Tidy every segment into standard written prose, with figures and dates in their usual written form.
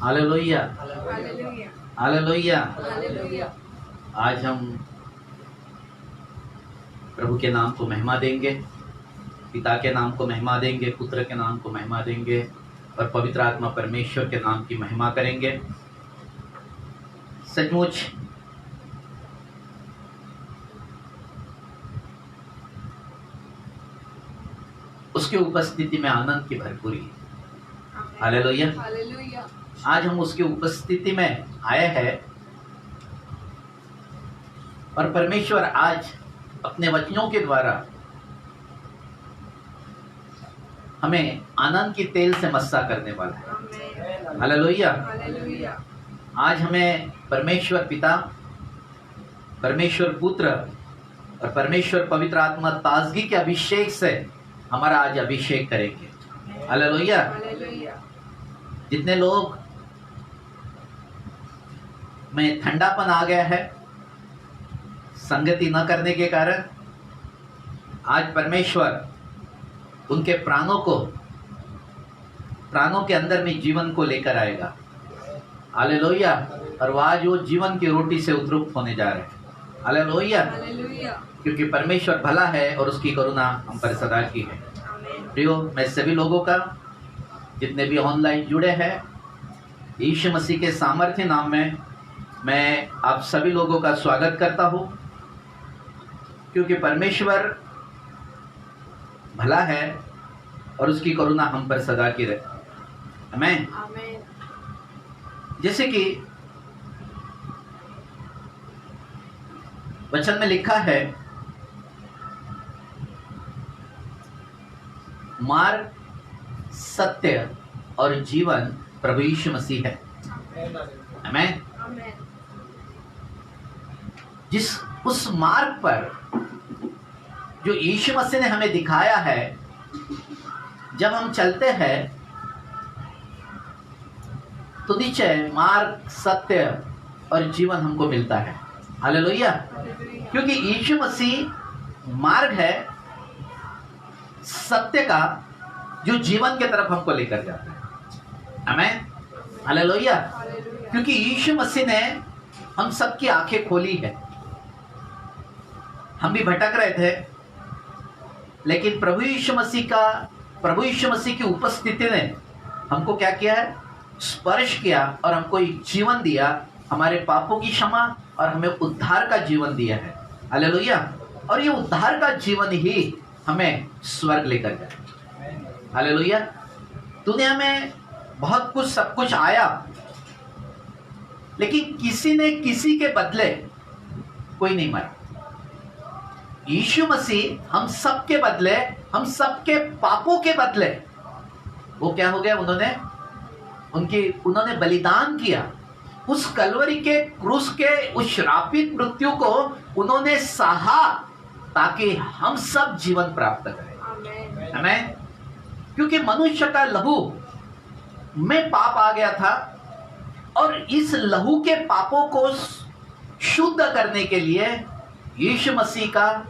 Hallelujah hallelujah hallelujah. Hallelujah. आज हम प्रभु के नाम को महिमा देंगे, पिता के नाम को महिमा देंगे, पुत्र के नाम को महिमा देंगे और पवित्र आत्मा परमेश्वर के नाम की महिमा करेंगे। सचमुच उसकी उपस्थिति में आनंद की भरपूरी है। Hallelujah hallelujah. आज हम उसकी उपस्थिति में आए हैं और परमेश्वर आज अपने वचनों के द्वारा हमें आनंद की तेल से मस्सा करने वाला है। आमेन। हालेलुया। हालेलुया। आज हमें परमेश्वर पिता, परमेश्वर पुत्र और परमेश्वर पवित्र आत्मा ताजगी के अभिषेक से हमारा आज अभिषेक करेंगे। हालेलुया। हालेलुया। जितने लोग में ठंडापन आ गया है संगति न करने के कारण, आज परमेश्वर उनके प्राणों के अंदर में जीवन को लेकर आएगा। हालेलुया। और वो आज वो जीवन की रोटी से उत्तृप्त होने जा रहे हैं। हालेलुया। हालेलुया। क्योंकि परमेश्वर भला है और उसकी करुणा हम पर सदा की है। आमेन। प्रियो, मैं सभी लोगों का, जितने भी ऑनलाइन जुड़े हैं, यीशु मसीह के सामर्थ्य नाम में मैं आप सभी लोगों का स्वागत करता हूं, क्योंकि परमेश्वर भला है और उसकी करुणा हम पर सदा की रहे। आमीन। आमेन। जैसे कि वचन में लिखा है, मार्ग, सत्य और जीवन प्रभु यीशु मसीह है। आमीन। आमेन। जिस उस मार्ग पर जो यीशु मसीह ने हमें दिखाया है, जब हम चलते हैं तो निश्चय मार्ग, सत्य और जीवन हमको मिलता है। हालेलुया। हालेलुया। क्योंकि यीशु मसीह मार्ग है सत्य का, जो जीवन की तरफ हमको लेकर जाता है। आमीन। हालेलुया। हालेलुया। क्योंकि यीशु मसीह ने हम सबकी आंखें खोली है। हम भी भटक रहे थे, लेकिन प्रभु यीशु मसीह की उपस्थिति ने हमको क्या किया है? स्पर्श किया और हमको एक जीवन दिया, हमारे पापों की क्षमा और हमें उद्धार का जीवन दिया है। हालेलुया। और ये उद्धार का जीवन ही हमें स्वर्ग लेकर जाए। हालेलुया। दुनिया में बहुत कुछ, सब कुछ आया, लेकिन किसी ने किसी के बदले कोई नहीं मरा। यीशु मसीह हम सबके बदले, हम सबके पापों के बदले वो क्या हो गया? उन्होंने बलिदान किया। उस कलवरी के क्रूस के उस श्रापित मृत्यु को उन्होंने सहा, ताकि हम सब जीवन प्राप्त करें। आमेन। आमीन। क्योंकि मनुष्य का लहू में पाप आ गया था, और इस लहू के पापों को शुद्ध करने के लिए यीशु मसीह का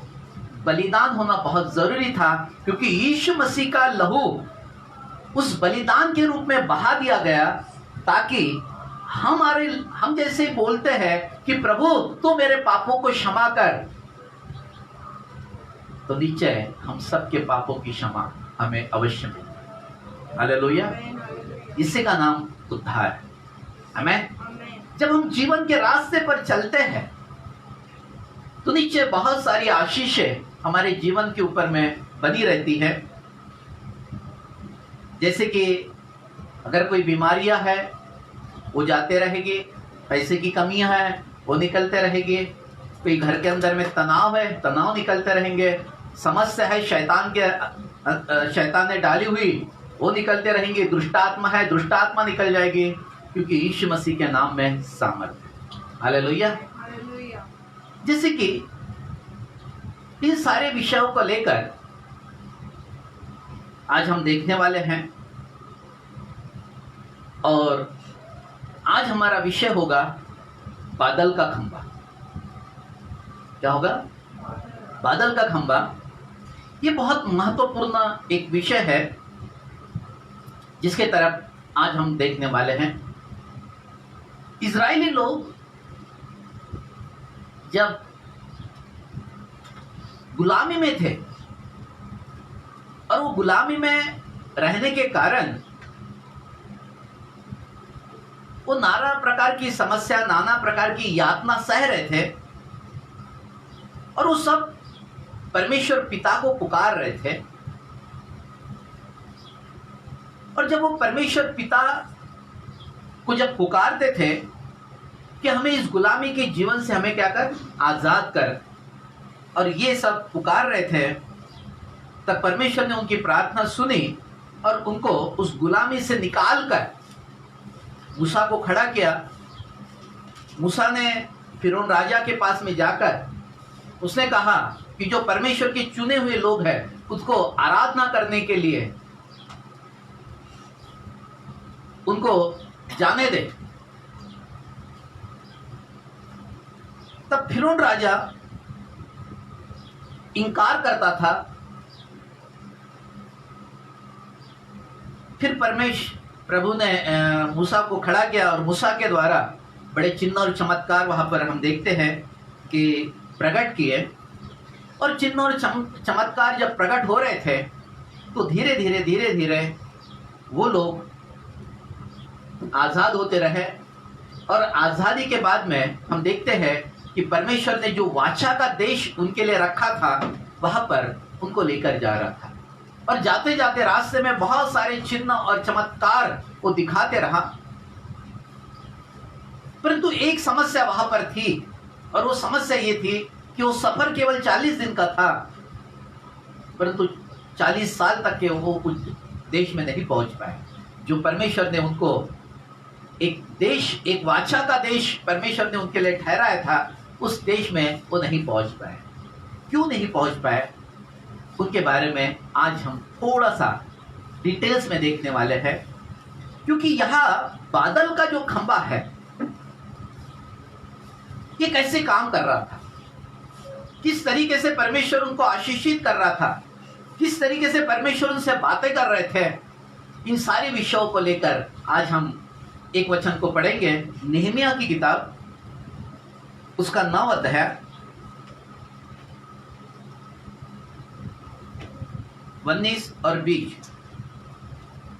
बलिदान होना बहुत जरूरी था। क्योंकि यीशु मसीह का लहू उस बलिदान के रूप में बहा दिया गया, ताकि हम जैसे बोलते हैं कि प्रभु तू मेरे पापों को क्षमा कर, तो निश्चय हम सबके पापों की क्षमा हमें अवश्य मिले। हालेलुया। इसी का नाम उद्धार है। आमीन। जब हम जीवन के रास्ते पर चलते हैं तो निश्चय बहुत सारी आशीषें हमारे जीवन के ऊपर में बनी रहती है। जैसे कि अगर कोई बीमारियां है वो जाते रहेगी, पैसे की कमियां हैं वो निकलते रहेगी, कोई घर के अंदर में तनाव है, तनाव निकलते रहेंगे, समस्या है शैतान ने डाली हुई वो निकलते रहेंगे, दुष्टात्मा है दुष्टात्मा निकल जाएगी, क्योंकि यीशु मसीह के नाम में सामर्थ्य है। हालेलुया। हालेलुया। जैसे कि इन सारे विषयों को लेकर आज हम देखने वाले हैं, और आज हमारा विषय होगा बादल का खंभा। क्या होगा? बादल का खंभा। ये बहुत महत्वपूर्ण एक विषय है जिसके तरफ आज हम देखने वाले हैं। इजरायली लोग जब गुलामी में थे और वो गुलामी में रहने के कारण वो नाना प्रकार की समस्या, नाना प्रकार की यातना सह रहे थे और वो सब परमेश्वर पिता को पुकार रहे थे। और जब वो परमेश्वर पिता को जब पुकारते थे कि हमें इस गुलामी के जीवन से हमें क्या कर, आजाद कर, और ये सब पुकार रहे थे, तब परमेश्वर ने उनकी प्रार्थना सुनी और उनको उस गुलामी से निकाल कर मूसा को खड़ा किया। मूसा ने फिरौन राजा के पास में जाकर उसने कहा कि जो परमेश्वर के चुने हुए लोग हैं उसको आराधना करने के लिए उनको जाने दे। तब फिरौन राजा इनकार करता था। फिर प्रभु ने मूसा को खड़ा किया और मूसा के द्वारा बड़े चिन्ह और चमत्कार वहां पर हम देखते हैं कि प्रकट किए। और चिन्ह और चमत्कार जब प्रकट हो रहे थे तो धीरे धीरे वो लोग आजाद होते रहे। और आजादी के बाद में हम देखते हैं कि परमेश्वर ने जो वाचा का देश उनके लिए रखा था वहां पर उनको लेकर जा रहा था। और जाते जाते रास्ते में बहुत सारे चिन्ह और चमत्कार वो दिखाते रहा, परंतु एक समस्या वहां पर थी और वो समस्या ये थी कि वो सफर केवल 40 दिन का था, परंतु 40 साल तक के वो उस देश में नहीं पहुंच पाए जो परमेश्वर ने उनको एक देश, एक वाचा का देश परमेश्वर ने उनके लिए ठहराया था, उस देश में वो नहीं पहुंच पाए। क्यों नहीं पहुंच पाए उनके बारे में आज हम थोड़ा सा डिटेल्स में देखने वाले हैं। क्योंकि यहाँ बादल का जो खंबा है ये कैसे काम कर रहा था, किस तरीके से परमेश्वर उनको आशीषित कर रहा था, किस तरीके से परमेश्वर उनसे बातें कर रहे थे, इन सारे विषयों को लेकर आज हम एक वचन को पढ़ेंगे। नेहमिया की किताब उसका 9 अध्याय 19 और 20,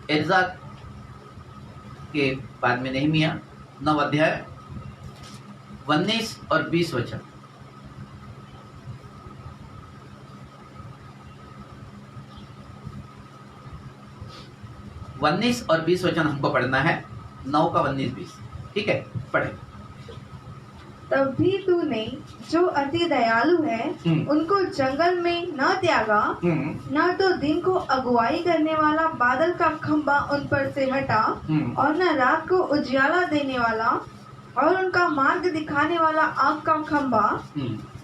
एर्जा के बाद में नेहमिया 9 अध्याय 19 और 20 वचन। उन्नीस और 20 वचन हमको पढ़ना है, 9 का 19-20, ठीक है, पढ़े। तब भी तूने जो अति दयालु है उनको जंगल में न त्यागा, न तो दिन को अगुवाई करने वाला बादल का खंबा उन पर से हटा और न रात को उजियाला देने वाला और उनका मार्ग दिखाने वाला आग का खंबा,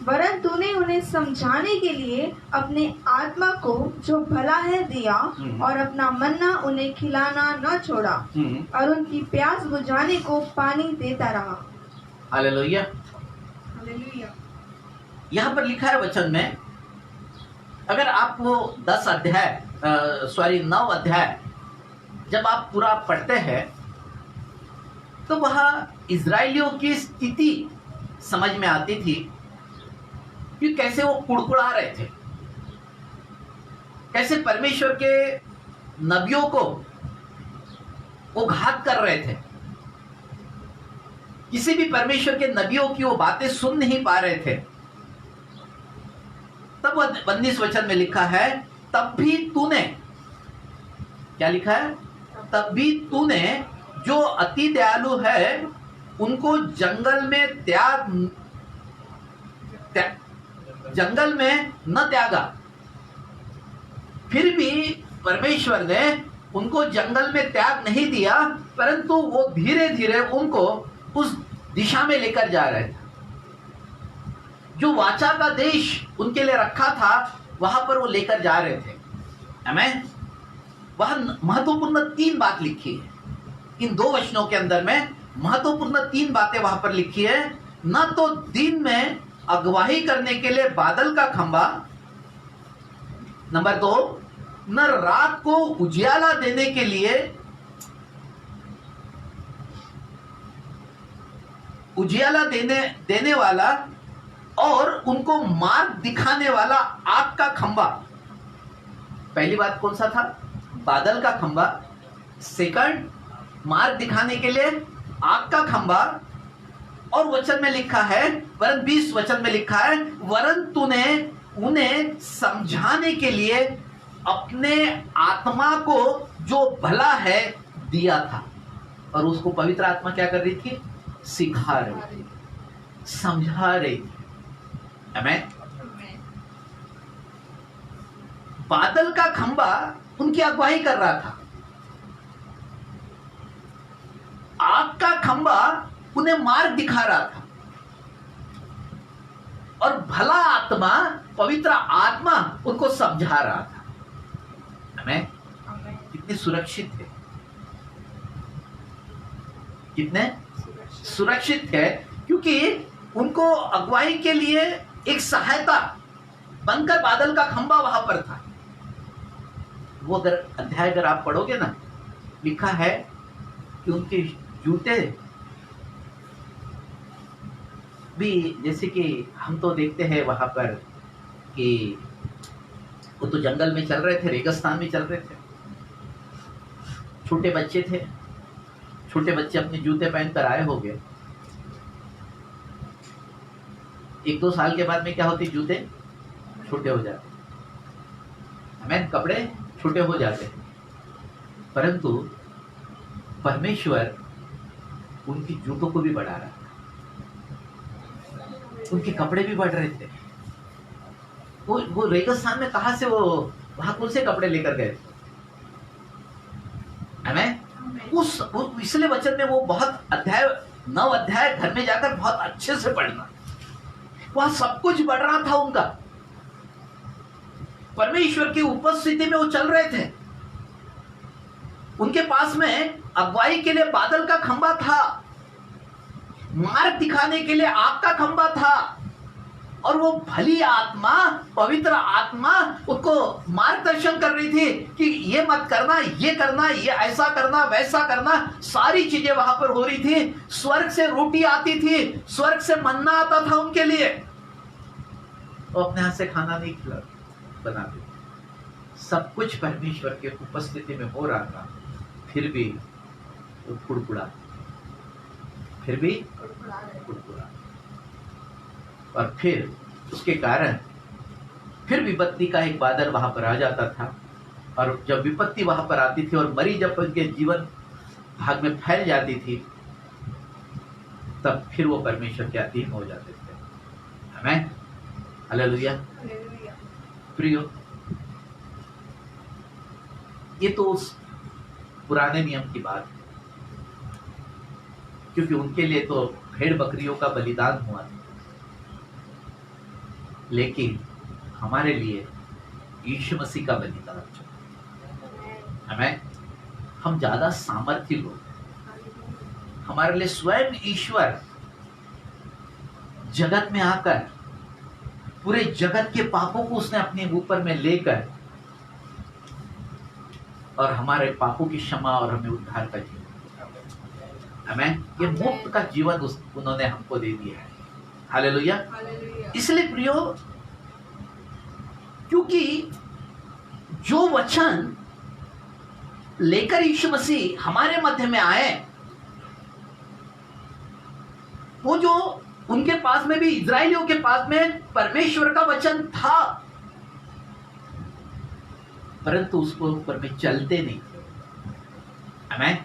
वरन तूने उन्हें समझाने के लिए अपने आत्मा को जो भला है दिया और अपना मन्ना उन्हें खिलाना न छोड़ा और उनकी प्यास बुझाने को पानी देता रहा। हालेलुया। हालेलुया। यहाँ पर लिखा है वचन में, अगर आप वो 9 अध्याय जब आप पूरा पढ़ते हैं तो वहाँ इजराइलियों की स्थिति समझ में आती थी कि कैसे वो कुड़कुड़ा रहे थे, कैसे परमेश्वर के नबियों को वो घात कर रहे थे, किसी भी परमेश्वर के नबियों की वो बातें सुन नहीं पा रहे थे। तब 19 वचन में लिखा है, तब भी तूने, क्या लिखा है, तब भी तूने जो अति दयालु है उनको जंगल में न त्यागा। फिर भी परमेश्वर ने उनको जंगल में त्याग नहीं दिया, परंतु वो धीरे धीरे उनको उस दिशा में लेकर जा रहे थे। जो वाचा का देश उनके लिए रखा था वहां पर वो लेकर जा रहे थे। आमीन। वहां महत्वपूर्ण 3 बात लिखी है, इन 2 वचनों के अंदर में महत्वपूर्ण 3 बातें वहां पर लिखी है। न तो दिन में अगवाही करने के लिए बादल का खंबा, नंबर 2, न रात को उजियाला देने के लिए उजियाला देने देने वाला और उनको मार्ग दिखाने वाला आग का खंबा। पहली बात कौन सा था? बादल का खंबा। सेकंड, मार्ग दिखाने के लिए आग का खंबा। और वचन में लिखा है, वरन 20 वचन में लिखा है, वरन तूने उन्हें समझाने के लिए अपने आत्मा को जो भला है दिया था। और उसको पवित्र आत्मा क्या कर रही थी? सिखा रही थी, समझा रही थी। आमेन। बादल का खंबा उनकी अगुवाई कर रहा था, आग का खंबा उन्हें मार्ग दिखा रहा था, और भला आत्मा, पवित्र आत्मा उनको समझा रहा था। आमेन। कितने सुरक्षित थे, कितने सुरक्षित थे, क्योंकि उनको अगुवाई के लिए एक सहायता बनकर बादल का खंबा वहां पर था। वो अध्याय अगर आप पढ़ोगे ना, लिखा है कि उनके जूते भी, जैसे कि हम तो देखते हैं वहां पर कि वो तो जंगल में चल रहे थे, रेगिस्तान में चल रहे थे, छोटे बच्चे थे, छोटे बच्चे अपने जूते पहनकर आए होंगे। 1-2 साल के बाद में क्या होती? जूते छोटे हो जाते, हमें कपड़े छोटे हो जाते। परंतु परमेश्वर उनकी जूतों को भी बढ़ा रहा था, उनके कपड़े भी बढ़ रहे थे। वो रेगिस्तान में कहां से वो वहां कौन से कपड़े लेकर गए? हमें इसलिए वचन में वो बहुत 9 अध्याय घर में जाकर बहुत अच्छे से पढ़ना। वहां सब कुछ बढ़ रहा था उनका, परमेश्वर की उपस्थिति में वो चल रहे थे। उनके पास में अगुवाई के लिए बादल का खंबा था, मार्ग दिखाने के लिए आग का खंबा था, और वो भली आत्मा, पवित्र आत्मा उनको मार्गदर्शन कर रही थी कि ये मत करना, ये करना, ये ऐसा करना, वैसा करना। सारी चीजें वहां पर हो रही थी। स्वर्ग से रोटी आती थी, स्वर्ग से मन्ना आता था उनके लिए। वो अपने हाथ से खाना नहीं खिला बनाते, सब कुछ परमेश्वर के उपस्थिति में हो रहा था। फिर भी वो कुड़कुड़ा, फिर भी कुड़कुड़ा। और फिर उसके कारण फिर विपत्ति का एक बादल वहां पर आ जाता था। और जब विपत्ति वहां पर आती थी और मरी जब उनके जीवन भाग में फैल जाती थी, तब फिर वो परमेश्वर के अधीन हो जाते थे। आमीन, हालेलुया। प्रियो, ये तो उस पुराने नियम की बात है, क्योंकि उनके लिए तो भेड़ बकरियों का बलिदान हुआ था। लेकिन हमारे लिए यीशु मसीह का बलिदान, हमें, हम ज्यादा सामर्थ्य लोग, हमारे लिए स्वयं ईश्वर जगत में आकर पूरे जगत के पापों को उसने अपने ऊपर में लेकर और हमारे पापों की क्षमा और हमें उद्धार का जीवन, हमें ये मुक्त का जीवन उन्होंने हमको दे दिया है। हालेलुया। इसलिए प्रियो, क्योंकि जो वचन लेकर यीशु मसीह हमारे मध्य में आए, वो जो उनके पास में भी, इजराइलियों के पास में परमेश्वर का वचन था, परंतु उसको ऊपर में चलते नहीं थे। आमीन।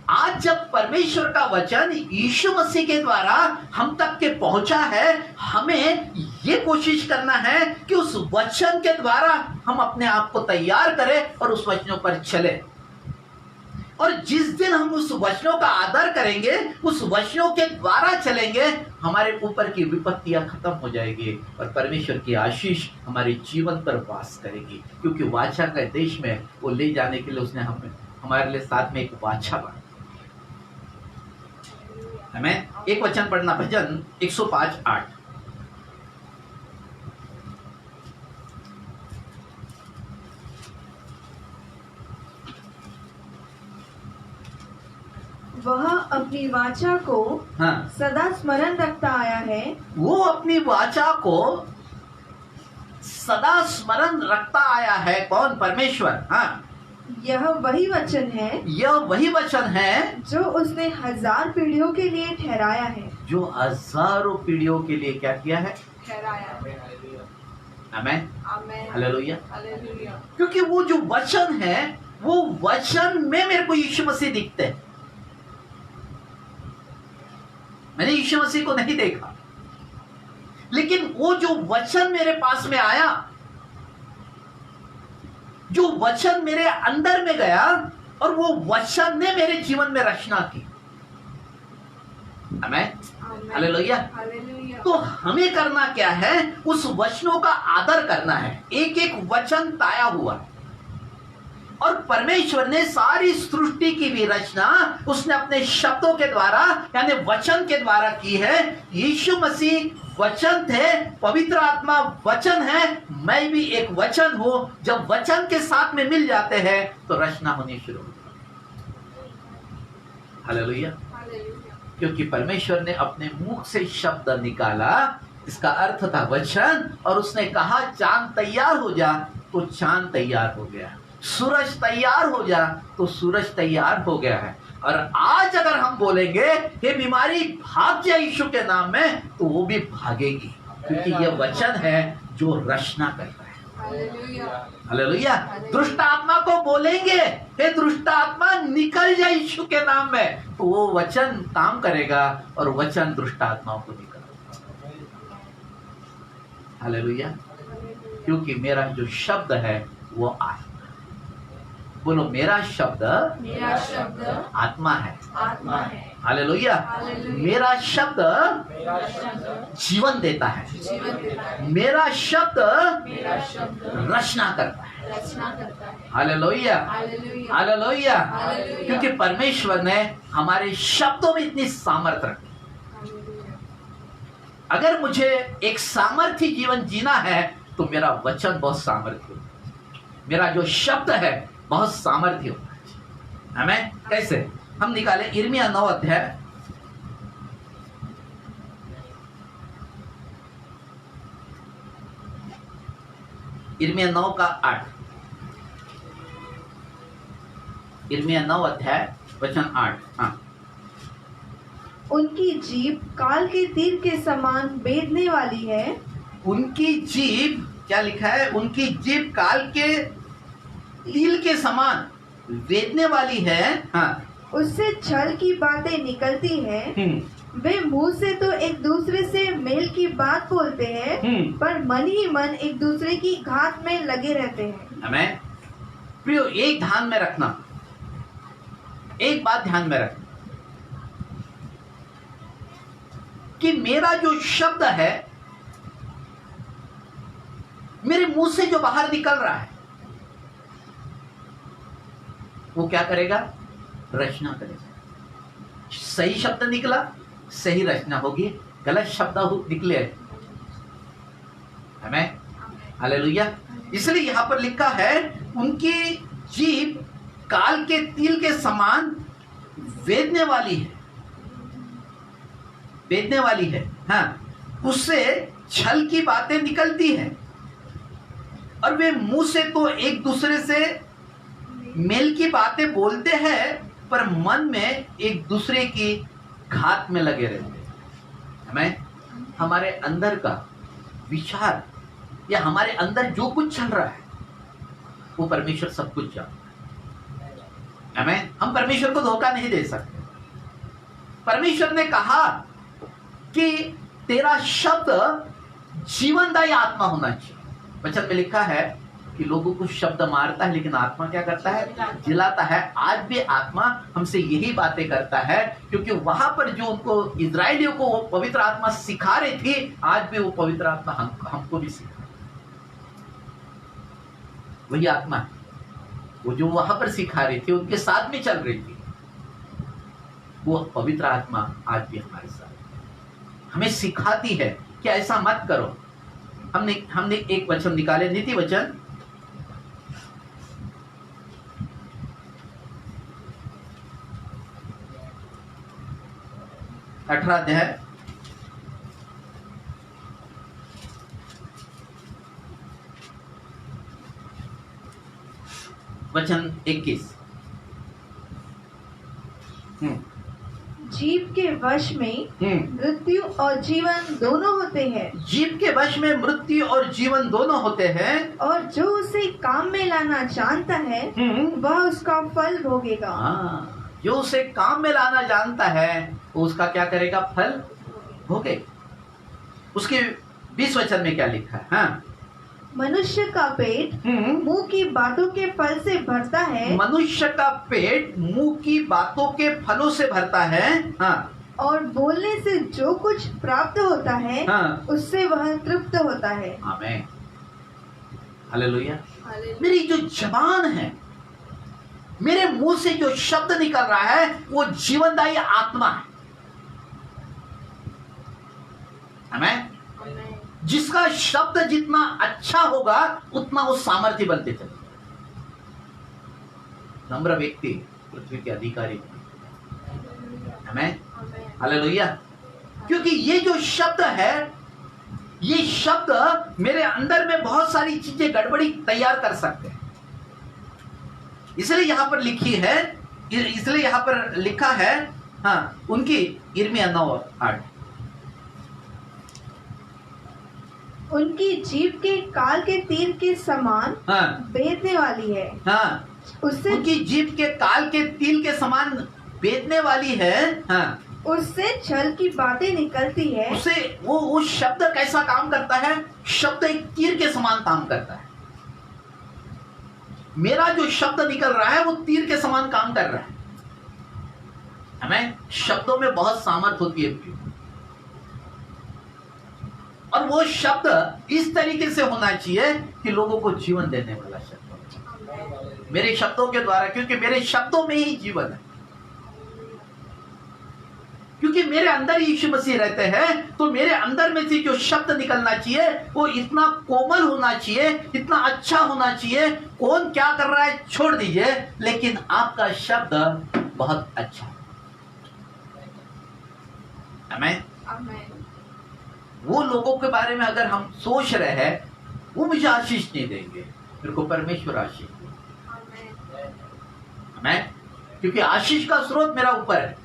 आज जब परमेश्वर का वचन यीशु मसीह के द्वारा हम तक के पहुंचा है, हमें ये कोशिश करना है कि उस वचन के द्वारा हम अपने आप को तैयार करें और उस वचनों पर चले। और जिस दिन हम उस वचनों का आदर करेंगे, उस वचनों के द्वारा चलेंगे, हमारे ऊपर की विपत्तियां खत्म हो जाएगी और परमेश्वर की आशीष हमारे जीवन पर वास करेगी। क्योंकि वाचा के देश में वो ले जाने के लिए उसने हमारे लिए साथ में एक वाचा बना। हमें एक वचन पढ़ना, भजन 105:8। वह अपनी वाचा को हाँ, सदा स्मरण रखता आया है। वो अपनी वाचा को सदा स्मरण रखता आया है। कौन? परमेश्वर। हाँ, यह वही वचन है यह वही वचन है जो उसने 1000 पीढ़ियों के लिए ठहराया है। जो हजारों पीढ़ियों के लिए क्या किया है? ठहराया। आमेन, आमेन। हालेलुया। हालेलुया। क्योंकि वो जो वचन है, वो वचन में मेरे को यीशु मसीह दिखते हैं। मैंने यीशु मसीह को नहीं देखा, लेकिन वो जो वचन मेरे पास में आया, जो वचन मेरे अंदर में गया, और वो वचन ने मेरे जीवन में रचना की। आमेन, हालेलुया। हालेलुया। तो हमें करना क्या है? उस वचनों का आदर करना है। एक एक वचन ताया हुआ है, और परमेश्वर ने सारी सृष्टि की भी रचना उसने अपने शब्दों के द्वारा, यानी वचन के द्वारा की है। यीशु मसीह वचन थे, पवित्र आत्मा वचन है, मैं भी एक वचन हूं। जब वचन के साथ में मिल जाते हैं तो रचना होनी शुरू होती है। हालेलुया। हालेलुया। क्योंकि परमेश्वर ने अपने मुख से शब्द निकाला, इसका अर्थ था वचन, और उसने कहा चांद तैयार हो जा, तो चांद तैयार हो गया। सूरज तैयार हो जा, तो सूरज तैयार हो गया है। और आज अगर हम बोलेंगे हे बीमारी भाग जा यीशु के नाम में, तो वो भी भागेगी, क्योंकि ये वचन है जो रचना करता है। हालेलुया। हालेलुया। दुष्ट आत्मा को बोलेंगे हे दुष्ट आत्मा निकल जा यीशु के नाम में, तो वो वचन काम करेगा, और वचन दुष्ट आत्माओं को निकलेगा। हालेलुया। क्योंकि मेरा जो शब्द है वो आत्मा। बोलो, मेरा शब्द मेरा शब्द आत्मा है। आत्मा है। हालेलुया। हालेलुया। मेरा शब्द मेरा शब्द जीवन देता है। जीवन देता है। मेरा शब्द मेरा शब्द रचना करता है। रचना करता है। Hallelujah, hallelujah. हालेलुया। हालेलुया। क्योंकि परमेश्वर ने हमारे शब्दों में इतनी सामर्थ्य रखी। हालेलुया। अगर मुझे एक सामर्थ्य जीवन जीना है, तो मेरा वचन बहुत सामर्थ्य होगा, मेरा जो शब्द है बहुत सामर्थ्य होना चाहिए। हमें कैसे? हम निकाले यिर्मयाह 9 अध्याय, यिर्मयाह 9 का 8, यिर्मयाह 9 अध्याय वचन 8। हाँ, उनकी जीभ काल के तीर के समान बेधने वाली है। उनकी जीभ, क्या लिखा है? उनकी जीभ काल के तीर के समान वेदने वाली है। हाँ, उससे छल की बातें निकलती हैं। वे मुंह से तो एक दूसरे से मेल की बात बोलते हैं, पर मन ही मन एक दूसरे की घात में लगे रहते हैं। हमें प्रियो एक ध्यान में रखना, एक बात ध्यान में रखना कि मेरा जो शब्द है, मेरे मुंह से जो बाहर निकल रहा है, वो क्या करेगा? रचना करेगा। सही शब्द निकला, सही रचना होगी। गलत शब्द निकले, हमें हालेलुया। इसलिए यहां पर लिखा है उनकी जीभ काल के तीर के समान वेदने वाली है, वेदने वाली है। हाँ, उससे छल की बातें निकलती हैं, और वे मुंह से तो एक दूसरे से मेल की बातें बोलते हैं, पर मन में एक दूसरे की घात में लगे रहते हैं। हमें हमारे अंदर का विचार या हमारे अंदर जो कुछ चल रहा है, वो परमेश्वर सब कुछ जानता है। हमें, हम परमेश्वर को धोखा नहीं दे सकते। परमेश्वर ने कहा कि तेरा शब्द जीवनदायी आत्मा होना चाहिए। वचन में लिखा है कि लोगों को शब्द मारता है, लेकिन आत्मा क्या करता है? जिलाता है। आज भी आत्मा हमसे यही बातें करता है, क्योंकि वहां पर जो उनको इजरायलियों को वो पवित्र आत्मा सिखा रही थी, आज भी वो पवित्र आत्मा हमको भी सिखा, वही आत्मा है। वो जो वहां पर सिखा रही थी, उनके साथ में चल रही थी, वो पवित्र आत्मा आज भी हमारे साथ हमें सिखाती है कि ऐसा मत करो। हमने एक वचन निकाले, नीति वचन, 18 अध्याय वचन 21। जीव के वश में मृत्यु और जीवन दोनों होते हैं, जीव के वश में मृत्यु और जीवन दोनों होते हैं, और जो उसे काम में लाना जानता है वह उसका फल भोगेगा। हाँ, जो उसे काम में लाना जानता है वो उसका क्या करेगा? फल भोगेगा। उसके 20 वचन में क्या लिखा है? हाँ, मनुष्य का पेट मुंह की बातों के फल से भरता है, मनुष्य का पेट मुंह की बातों के फलों से भरता है। हाँ, और बोलने से जो कुछ प्राप्त होता है हाँ, उससे वह तृप्त होता है। आमीन, हालेलुया। हालेलुया। मेरी जो जबान है, मेरे मुंह से जो शब्द निकल रहा है वो जीवनदायी आत्मा है। आमीन। आमीन। जिसका शब्द जितना अच्छा होगा उतना वो सामर्थ्य बनते चले। नम्र व्यक्ति पृथ्वी के अधिकारी। आमीन, आमीन। हालेलुया। क्योंकि ये जो शब्द है, ये शब्द मेरे अंदर में बहुत सारी चीजें गड़बड़ी तैयार कर सकते हैं। इसलिए यहां पर लिखी है, इसलिए यहां पर लिखा है, हाँ, उनकी यिर्मयाह 9:8। उनकी जीभ के काल के तीर के समान हाँ, बेधने वाली है, हाँ, उससे उनकी जीभ के काल के तिल के समान बेधने वाली है। हाँ, उससे छल की बातें निकलती है। उसे वो शब्द कैसा काम करता है? शब्द एक तीर के समान काम करता है। मेरा जो शब्द निकल रहा है वो तीर के समान काम कर रहा है। हमें शब्दों में बहुत सामर्थ होती है, और वो शब्द इस तरीके से होना चाहिए कि लोगों को जीवन देने वाला शब्द हो। मेरे शब्दों के द्वारा, क्योंकि मेरे शब्दों में ही जीवन है, क्योंकि मेरे अंदर यीशु मसीह रहते हैं, तो मेरे अंदर में से जो शब्द निकलना चाहिए वो इतना कोमल होना चाहिए, इतना अच्छा होना चाहिए। कौन क्या कर रहा है छोड़ दीजिए, लेकिन आपका शब्द बहुत अच्छा है। आमीन। आमीन। वो लोगों के बारे में अगर हम सोच रहे हैं वो मुझे आशीष नहीं देंगे, मेरे को परमेश्वर आशीष देंगे। आमीन। आमीन। क्योंकि आशीष का स्रोत मेरा ऊपर है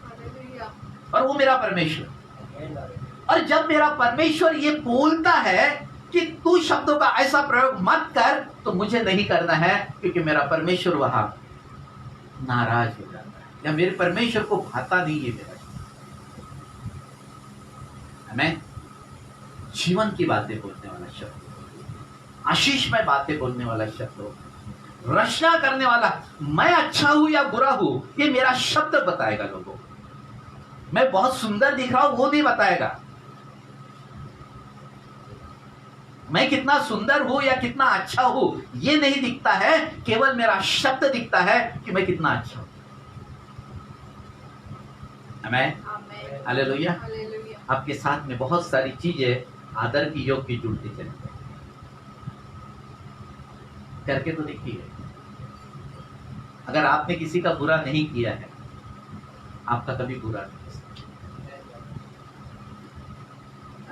हालेलुया। और वो मेरा परमेश्वर। और जब मेरा परमेश्वर ये बोलता है कि तू शब्दों का ऐसा प्रयोग मत कर, तो मुझे नहीं करना है, क्योंकि मेरा परमेश्वर वहां नाराज हो जाता है, या मेरे परमेश्वर को भाता नहीं है मेरा। हमें जीवन की बातें बोलने वाला शब्द, आशीषमय बातें बोलने वाला शब्द, रचना करने वाला, मैं अच्छा हूं या बुरा हूं ये मेरा शब्द बताएगा लोगों को। मैं बहुत सुंदर दिख रहा हूं वो नहीं बताएगा, मैं कितना सुंदर हूं या कितना अच्छा हूं ये नहीं दिखता है, केवल मेरा शब्द दिखता है कि मैं कितना अच्छा हूं। आमीन, आमीन। हालेलुया। हालेलुया। आपके साथ में बहुत सारी चीजें आदर की योग की जुड़ती चलती है, करके तो देखिए। अगर आपने किसी का बुरा नहीं किया है, आपका कभी बुरा नहीं हो सकता।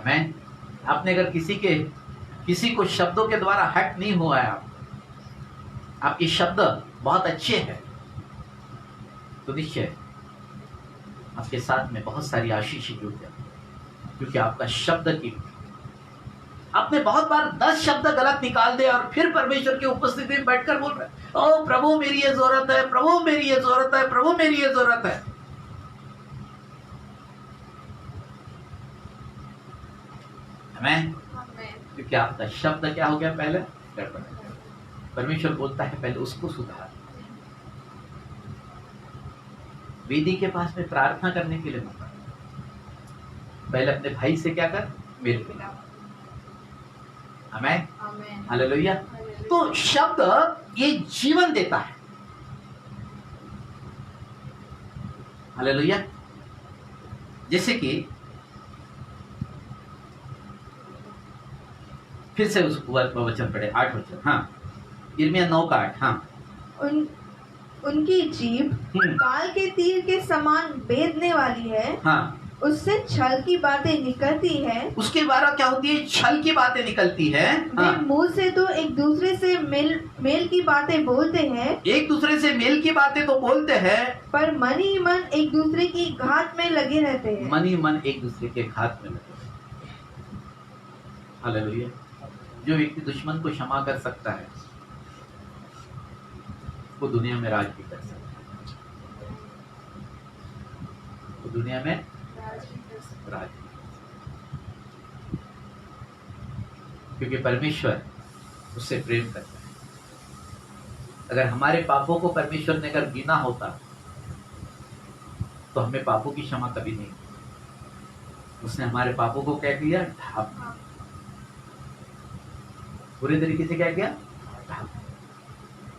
आमीन। आपने अगर किसी को शब्दों के द्वारा हट नहीं हुआ है, आपके शब्द बहुत अच्छे हैं, तो निश्चय आपके साथ में बहुत सारी आशीष जुड़ जाती है, क्योंकि आपका शब्द की आपने बहुत बार 10 शब्द गलत निकाल दे और फिर परमेश्वर की उपस्थिति में बैठकर बोल रहे हैं, ओ प्रभु मेरी ये जरूरत है, प्रभु मेरी ये जरूरत है, प्रभु मेरी ये जरूरत है। आमीन। क्योंकि आपका शब्द क्या हो गया? पहले गड़बड़। परमेश्वर बोलता है पहले उसको सुधार। वेदी के पास में प्रार्थना करने के लिए मत, पहले अपने भाई से क्या कर? मेरे को। आमीन, आमीन। हालेलुया। तो शब्द ये जीवन देता है। हालेलुया। जैसे कि फिर से उस वचन पढ़े, 8 वचन। हाँ, यिर्मयाह 9:8। हाँ, उनकी जीभ काल के तीर के समान बेधने वाली है, हाँ, उससे छल की बातें निकलती है, उसके द्वारा क्या होती है? छल की बातें निकलती है। वे मुंह से तो एक दूसरे से मेल की बातें बोलते हैं, एक दूसरे से मेल की बातें तो बोलते हैं, पर मन ही मन एक दूसरे की घात में लगे रहते हैं। मन ही मन एक दूसरे के घात में लगे। हालेलुया। जो व्यक्ति दुश्मन को क्षमा कर सकता है वो दुनिया में राज भी कर सकता है, वो दुनिया में राज भी कर सकता है। क्योंकि परमेश्वर उससे प्रेम करता है। अगर हमारे पापों को परमेश्वर ने अगर गिना होता तो हमें पापों की क्षमा कभी नहीं की। उसने हमारे पापों को क्या किया? ढाप दिया। पूरे तरीके से क्या किया? ढाप दिया।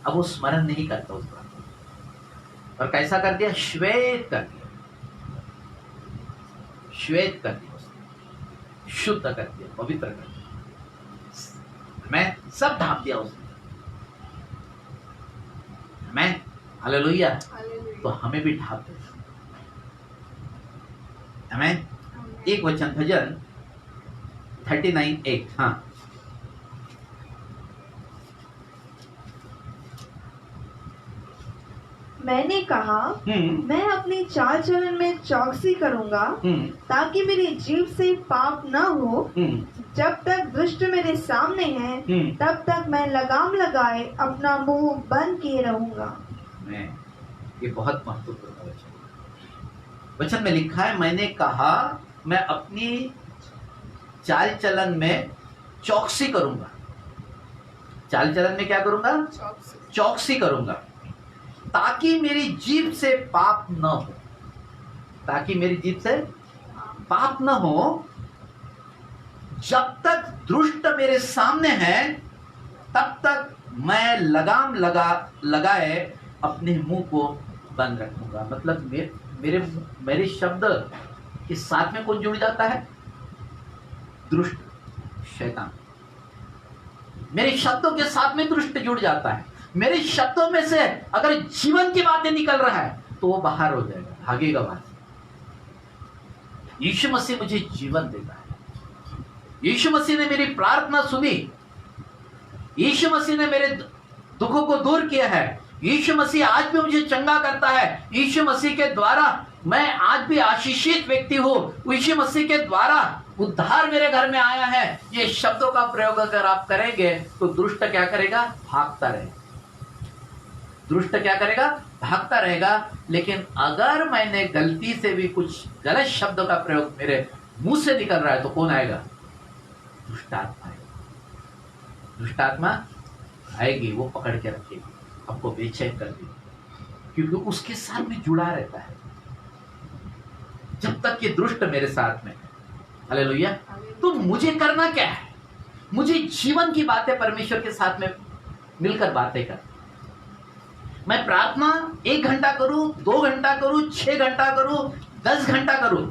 अब वो स्मरण नहीं करता उस बात को। और कैसा कर दिया? श्वेत कर दिया, श्वेत कर दिया उसने, शुद्ध कर दिया, पवित्र कर दिया। मैं सब ढाप दिया उसने। मैं हालेलुया। तो हमें भी ढाप दे। आमीन। एक वचन भजन 39:8। हाँ, मैंने कहा, मैं अपनी चाल चलन में चौकसी करूंगा, ताकि मेरी जीभ से पाप न हो। जब तक दुष्ट मेरे सामने है, तब तक मैं लगाम लगाए अपना मुंह बंद किए रहूंगा। ये बहुत महत्वपूर्ण वचन में लिखा है, मैंने कहा मैं अपनी चाल चलन में चौकसी करूंगा। चाल चलन में क्या करूंगा? चौकसी करूंगा, ताकि मेरी जीभ से पाप न हो। ताकि मेरी जीभ से पाप न हो। जब तक दुष्ट मेरे सामने है तब तक मैं लगाम लगाए अपने मुंह को बंद रखूंगा। मतलब मेरे शब्द के साथ में कौन जुड़ जाता है? दुष्ट, शैतान। मेरे शब्दों के साथ में दुष्ट जुड़ जाता है। मेरे शब्दों में से अगर जीवन की बातें निकल रहा है तो वो बाहर हो जाएगा, भागेगा बाहर। यीशु मसीह मुझे जीवन देता है। यीशु मसीह ने मेरी प्रार्थना सुनी। यीशु मसीह ने मेरे दुखों को दूर किया है। यीशु मसीह आज भी मुझे चंगा करता है। यीशु मसीह के द्वारा मैं आज भी आशीषित व्यक्ति हूँ। यीशु मसीह के द्वारा उद्धार मेरे घर में आया है। ये शब्दों का प्रयोग अगर आप करेंगे तो दुष्ट क्या करेगा? भागता रहेगा। दुष्ट क्या करेगा? भागता रहेगा। लेकिन अगर मैंने गलती से भी कुछ गलत शब्दों का प्रयोग मेरे मुंह से निकल रहा है तो कौन आएगा? दुष्टात्मा आएगी। दुष्टात्मा आएगी, वो पकड़ के रखेगी, आपको बेचैन कर देगी, क्योंकि उसके साथ में जुड़ा रहता है जब तक ये दुष्ट मेरे साथ में है। हालेलुया। तो मुझे करना क्या है? मुझे जीवन की बातें परमेश्वर के साथ में मिलकर बातें कर। मैं प्रार्थना 1 घंटा करूं, 2 घंटा करूं, 6 घंटा करूं, 10 घंटा करूं।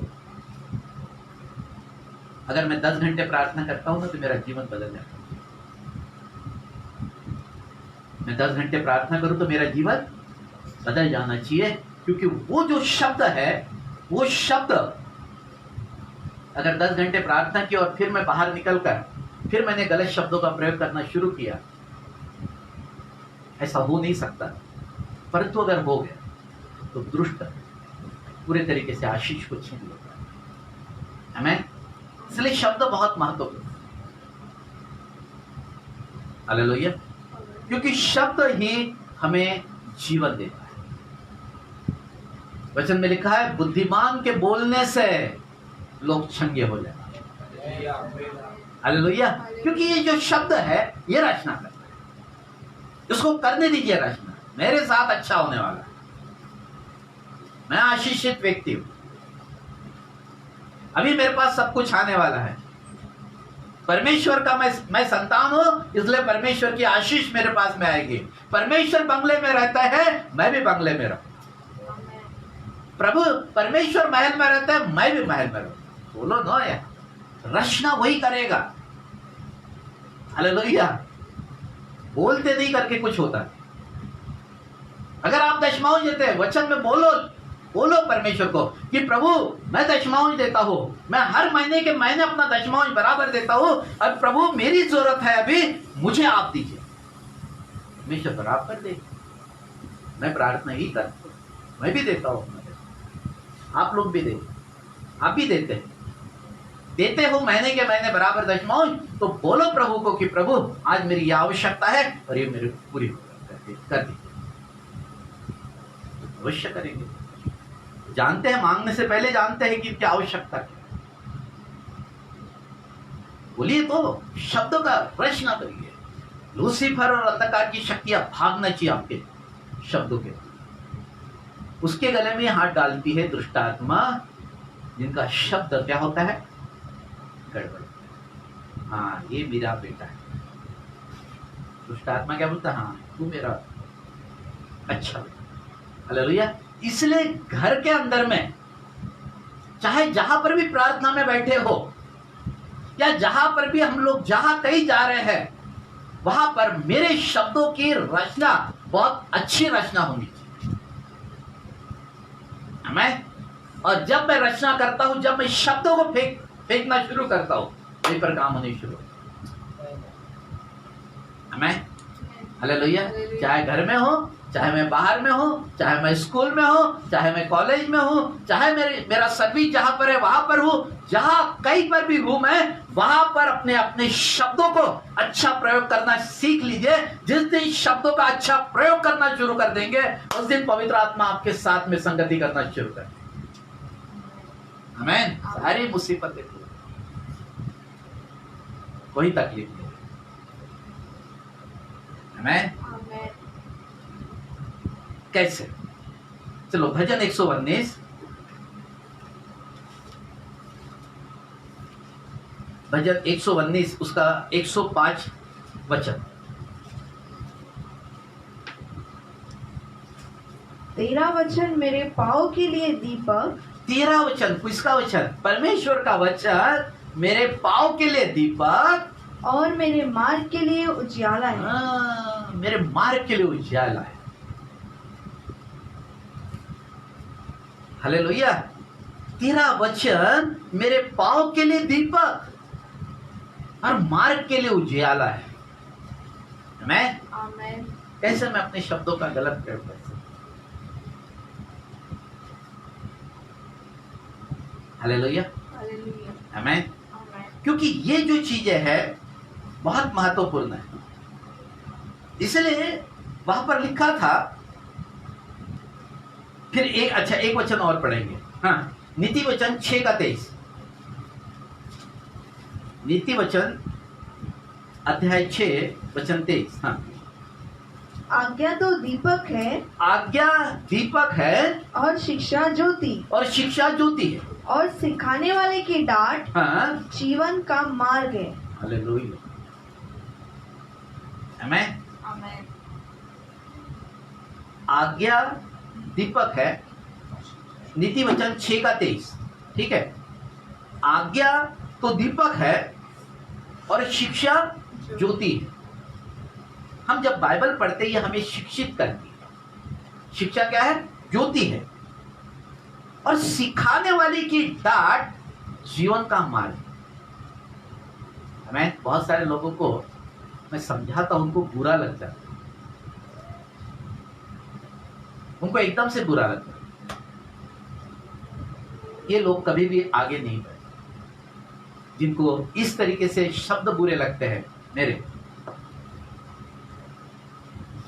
अगर मैं 10 घंटे प्रार्थना करता हूं ना तो मेरा जीवन बदल जाता है। मैं 10 घंटे प्रार्थना करूं तो मेरा जीवन बदल जाना चाहिए, क्योंकि वो जो शब्द है, वो शब्द अगर 10 घंटे प्रार्थना की और फिर मैं बाहर निकलकर फिर मैंने गलत शब्दों का प्रयोग करना शुरू किया, ऐसा हो नहीं सकता। परंतु अगर हो गया तो दुष्ट पूरे तरीके से आशीष को छीन लेता है। आमीन। इसलिए शब्द बहुत महत्वपूर्ण है। हालेलुया। क्योंकि शब्द ही हमें जीवन देता है। वचन में लिखा है, बुद्धिमान के बोलने से लोग चंगे हो जाएंगे। हालेलुया। क्योंकि ये जो शब्द है ये रचना करता है। इसको करने दीजिए रचना। मेरे साथ अच्छा होने वाला है। मैं आशीषित व्यक्ति हूं। अभी मेरे पास सब कुछ आने वाला है। परमेश्वर का मैं संतान हूं, इसलिए परमेश्वर की आशीष मेरे पास में आएगी। परमेश्वर बंगले में रहता है, मैं भी बंगले में रहूं। प्रभु परमेश्वर महल में रहता है, मैं भी महल में रहूं। बोलो नो यार, रचना वही करेगा। हालेलुया। बोलते नहीं करके कुछ होता है। अगर आप दशमाओं देते हैं, वचन में बोलो बोलो परमेश्वर को कि प्रभु मैं दशमांश देता हूँ, मैं हर महीने के महीने अपना दशमांश बराबर देता हूँ, और प्रभु मेरी जरूरत है अभी, मुझे आप दीजिए। परमेश्वर बराबर दे। मैं प्रार्थना ही करता हूँ, मैं भी देता हूँ, आप लोग भी देते, आप भी देते हो महीने के महीने बराबर दशमांश। तो बोलो प्रभु को कि प्रभु आज मेरी ये आवश्यकता है और ये मेरी पूरी कर दीजिए। अवश्य करेंगे। जानते हैं, मांगने से पहले जानते हैं कि क्या आवश्यकता क्या है। बोलिए तो, शब्दों का प्रश्न करिए। लूसीफर और अंधकार की शक्तियां भागना चाहिए आपके शब्दों के। उसके गले में हाथ डालती है दुष्ट आत्मा, जिनका शब्द क्या होता है, गड़बड़। हाँ, ये मेरा बेटा है। दुष्ट आत्मा क्या बोलता है, हाँ तू मेरा अच्छा बेटा। हालेलुया। इसलिए घर के अंदर में, चाहे जहां पर भी प्रार्थना में बैठे हो, या जहां पर भी हम लोग जहां कहीं जा रहे हैं, वहां पर मेरे शब्दों की रचना बहुत अच्छी रचना होनी चाहिए। मैं और जब मैं रचना करता हूं, जब मैं शब्दों को फेंकना शुरू करता हूं, मेरे पर काम होने शुरू। मैं हालेलुया। चाहे घर में हो, चाहे मैं बाहर में हूं, चाहे मैं स्कूल में हूं, चाहे मैं कॉलेज में हूं, चाहे मेरा सर्विस जहां पर है वहां पर हूं, जहां कहीं पर भी हूं मैं, वहां पर अपने अपने शब्दों को अच्छा प्रयोग करना सीख लीजिए। जिस दिन शब्दों का अच्छा प्रयोग करना शुरू कर देंगे, उस दिन पवित्र आत्मा आपके साथ में संगति करना शुरू कर देंगे। आमीन। सारी मुसीबतें, कोई तकलीफ नहीं। आमीन। कैसे? चलो भजन 119, भजन 119 उसका 105 वचन। तेरा वचन मेरे पाँव के लिए दीपक। तेरा वचन, किसका वचन? परमेश्वर का वचन मेरे पाँव के लिए दीपक और मेरे मार्ग के लिए उजियाला है। मेरे मार्ग के लिए उजियाला है। हालेलुया। तेरा वचन मेरे पाँव के लिए दीपक और मार्ग के लिए उजियाला है। आमीन। कैसे मैं अपने शब्दों का गलत प्रयोग कर सकता? हालेलुया। आमीन। क्योंकि ये जो चीजें है बहुत महत्वपूर्ण है। इसलिए वहां पर लिखा था, फिर एक वचन और पढ़ेंगे। हाँ, नीति वचन 6:23। नीति वचन अध्याय 6 वचन 23। हाँ, आज्ञा तो दीपक है, आज्ञा दीपक है और शिक्षा ज्योति, और शिक्षा ज्योति है, और सिखाने वाले की डांट हाँ, जीवन का मार्ग है। हालेलुया। आमीन। आज्ञा दीपक है, नीति वचन 6:23। ठीक है, आज्ञा तो दीपक है और शिक्षा ज्योति है। हम जब बाइबल पढ़ते हैं हमें शिक्षित करती है। शिक्षा क्या है? ज्योति है। और सिखाने वाली की डांट जीवन का मार्ग है। हमें बहुत सारे लोगों को मैं समझाता हूं, उनको बुरा लग जाता है, उनको एकदम से बुरा लगता है। ये लोग कभी भी आगे नहीं बढ़े। जिनको इस तरीके से शब्द बुरे लगते हैं मेरे,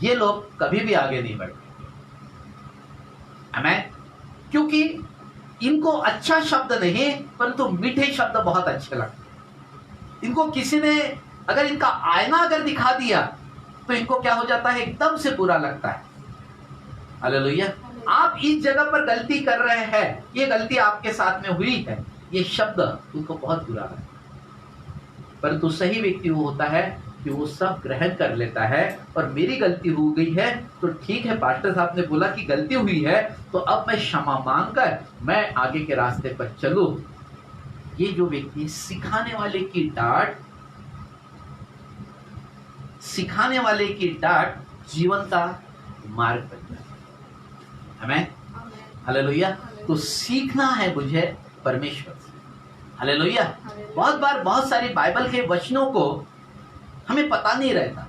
ये लोग कभी भी आगे नहीं बढ़ते। आमीन। क्योंकि इनको अच्छा शब्द नहीं, परंतु मीठे शब्द बहुत अच्छे लगते हैं। इनको किसी ने अगर इनका आईना अगर दिखा दिया तो इनको क्या हो जाता है? एकदम से बुरा लगता है। हालेलुया। आप इस जगह पर गलती कर रहे हैं, ये गलती आपके साथ में हुई है, ये शब्द उनको बहुत बुरा लगता है। परंतु सही व्यक्ति वो होता है कि वो सब ग्रहण कर लेता है, और मेरी गलती हो गई है तो ठीक है, पास्टर साहब ने बोला कि गलती हुई है तो अब मैं क्षमा मांगकर मैं आगे के रास्ते पर चलूं। ये जो व्यक्ति सिखाने वाले की डांट, सिखाने वाले की डांट जीवन का मार्ग बनता है। आमीन। हालेलुया। तो सीखना है मुझे परमेश्वर से। हालेलुया। बहुत बार बहुत सारी बाइबल के वचनों को हमें पता नहीं रहता।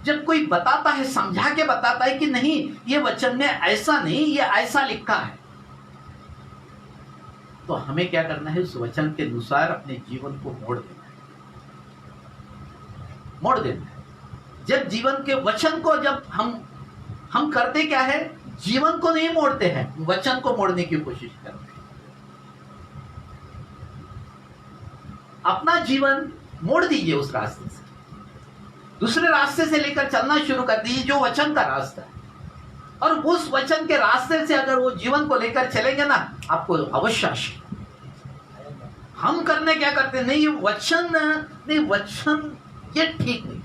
जब कोई बताता है, समझा के बताता है कि नहीं ये वचन में ऐसा नहीं, ये ऐसा लिखा है, तो हमें क्या करना है, उस वचन के अनुसार अपने जीवन को मोड़ देना है। मोड़ देना है। जब जीवन के वचन को जब हम करते क्या है, जीवन को नहीं मोड़ते हैं, वचन को मोड़ने की कोशिश करते हैं। अपना जीवन मोड़ दीजिए उस रास्ते से, दूसरे रास्ते से लेकर चलना शुरू कर दीजिए जो वचन का रास्ता है। और उस वचन के रास्ते से अगर वो जीवन को लेकर चलेंगे ना, आपको अवश्य आशीष। हम करने क्या करते, नहीं ये वचन नहीं, वचन ये ठीक नहीं,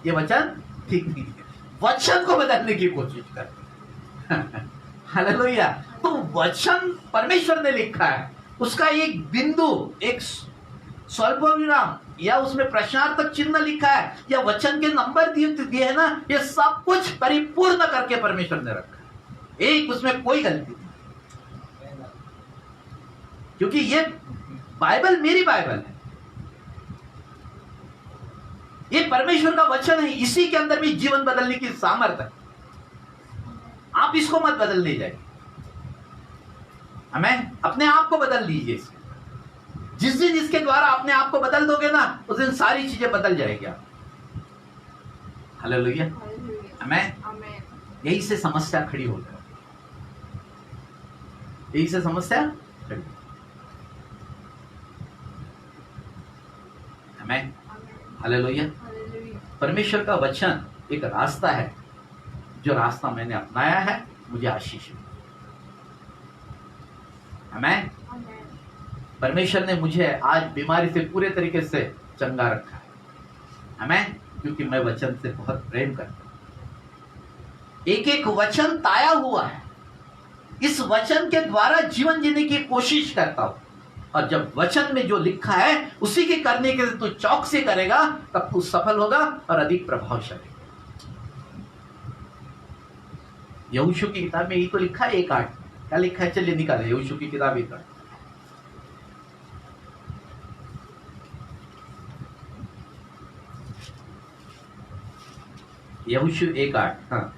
ये वचन ठीक नहीं है, वचन को बदलने की कोशिश करते हैं। हालेलुया। तो वचन परमेश्वर ने लिखा है, उसका एक बिंदु, एक स्वल्पविराम या उसमें प्रश्नार्थक चिन्ह लिखा है, या वचन के नंबर दिए है ना, ये सब कुछ परिपूर्ण करके परमेश्वर ने रखा है। एक उसमें कोई गलती नहीं, क्योंकि ये बाइबल मेरी बाइबल है, ये परमेश्वर का वचन है, इसी के अंदर भी जीवन बदलने की सामर्थ्य है। आप इसको मत बदलने जाइए, हमें अपने आप को बदल लीजिए। जिस दिन इसके द्वारा अपने आप को बदल दोगे ना, उस दिन सारी चीजें बदल जाएगी आप। हालेलुया। आमेन। यही से समस्या खड़ी हो जाए, यही से समस्या खड़ी। आमेन। हालेलुया। परमेश्वर का वचन एक रास्ता है, जो रास्ता मैंने अपनाया है, मुझे आशीष मिली। आमेन। परमेश्वर ने मुझे आज बीमारी से पूरे तरीके से चंगा रखा है। आमेन। क्योंकि मैं वचन से बहुत प्रेम करता हूं। एक एक वचन ताया हुआ है, इस वचन के द्वारा जीवन जीने की कोशिश करता हूं। और जब वचन में जो लिखा है उसी के करने के लिए तू चौकसी करेगा, तब तू सफल होगा और अधिक प्रभावशाली। यहोशू की किताब में यही तो लिखा है। 1:8 क्या लिखा है, चलिए निकाले यहोशू की किताब 1:8। यहोशू 1:8। हाँ,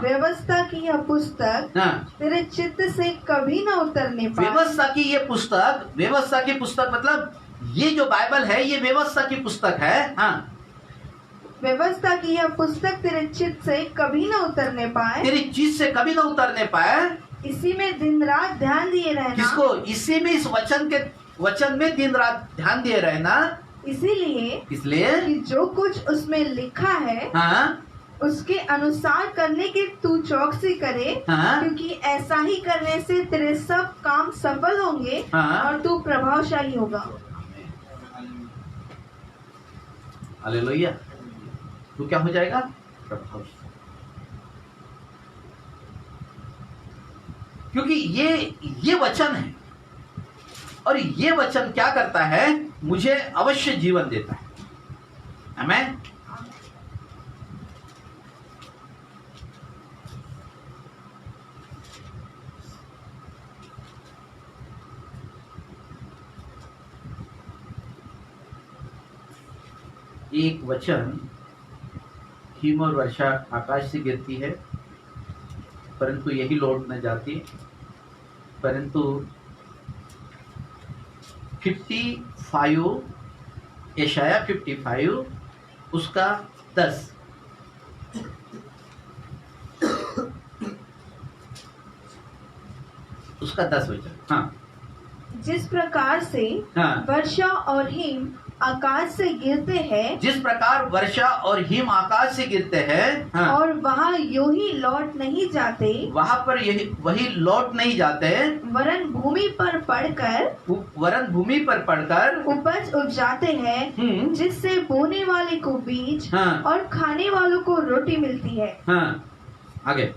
व्यवस्था की यह पुस्तक तेरे चित्त से कभी ना उतरने पाए। व्यवस्था की ये पुस्तक, व्यवस्था की पुस्तक मतलब ये जो बाइबल है, ये व्यवस्था की पुस्तक है। हाँ, व्यवस्था की यह पुस्तक तेरे चित्त से कभी ना उतरने पाए, तेरी चीज से कभी ना उतरने पाए। इसी में दिन रात ध्यान दिए रहना। किसको? इसी में, इस वचन में दिन रात ध्यान दिए रहना। इसलिए कि जो कुछ उसमें लिखा है, हाँ, उसके अनुसार करने की तू चौकसी करे। हाँ, क्योंकि ऐसा ही करने से तेरे सब काम सफल होंगे। हाँ, और तू प्रभावशाली होगा। हालेलुया। तू क्या हो जाएगा? प्रभावशाली। क्योंकि ये वचन है, और ये वचन क्या करता है, मुझे अवश्य जीवन देता है। आमेन। एक वचन, हिम और वर्षा आकाश से गिरती है, परंतु यही लौट न जाती, परंतु 55 यशाया 55 उसका 10 वचन। हाँ, जिस प्रकार से हाँ, वर्षा और हिम आकाश से गिरते हैं, जिस प्रकार वर्षा और हिम आकाश से गिरते हैं, हाँ, और वहाँ यूं ही लौट नहीं जाते, वहाँ पर वही लौट नहीं जाते, वरन भूमि पर पड़कर उपज उपजाते हैं, जिससे बोने वाले को बीज, हाँ, और खाने वालों को रोटी मिलती है। हाँ, आगे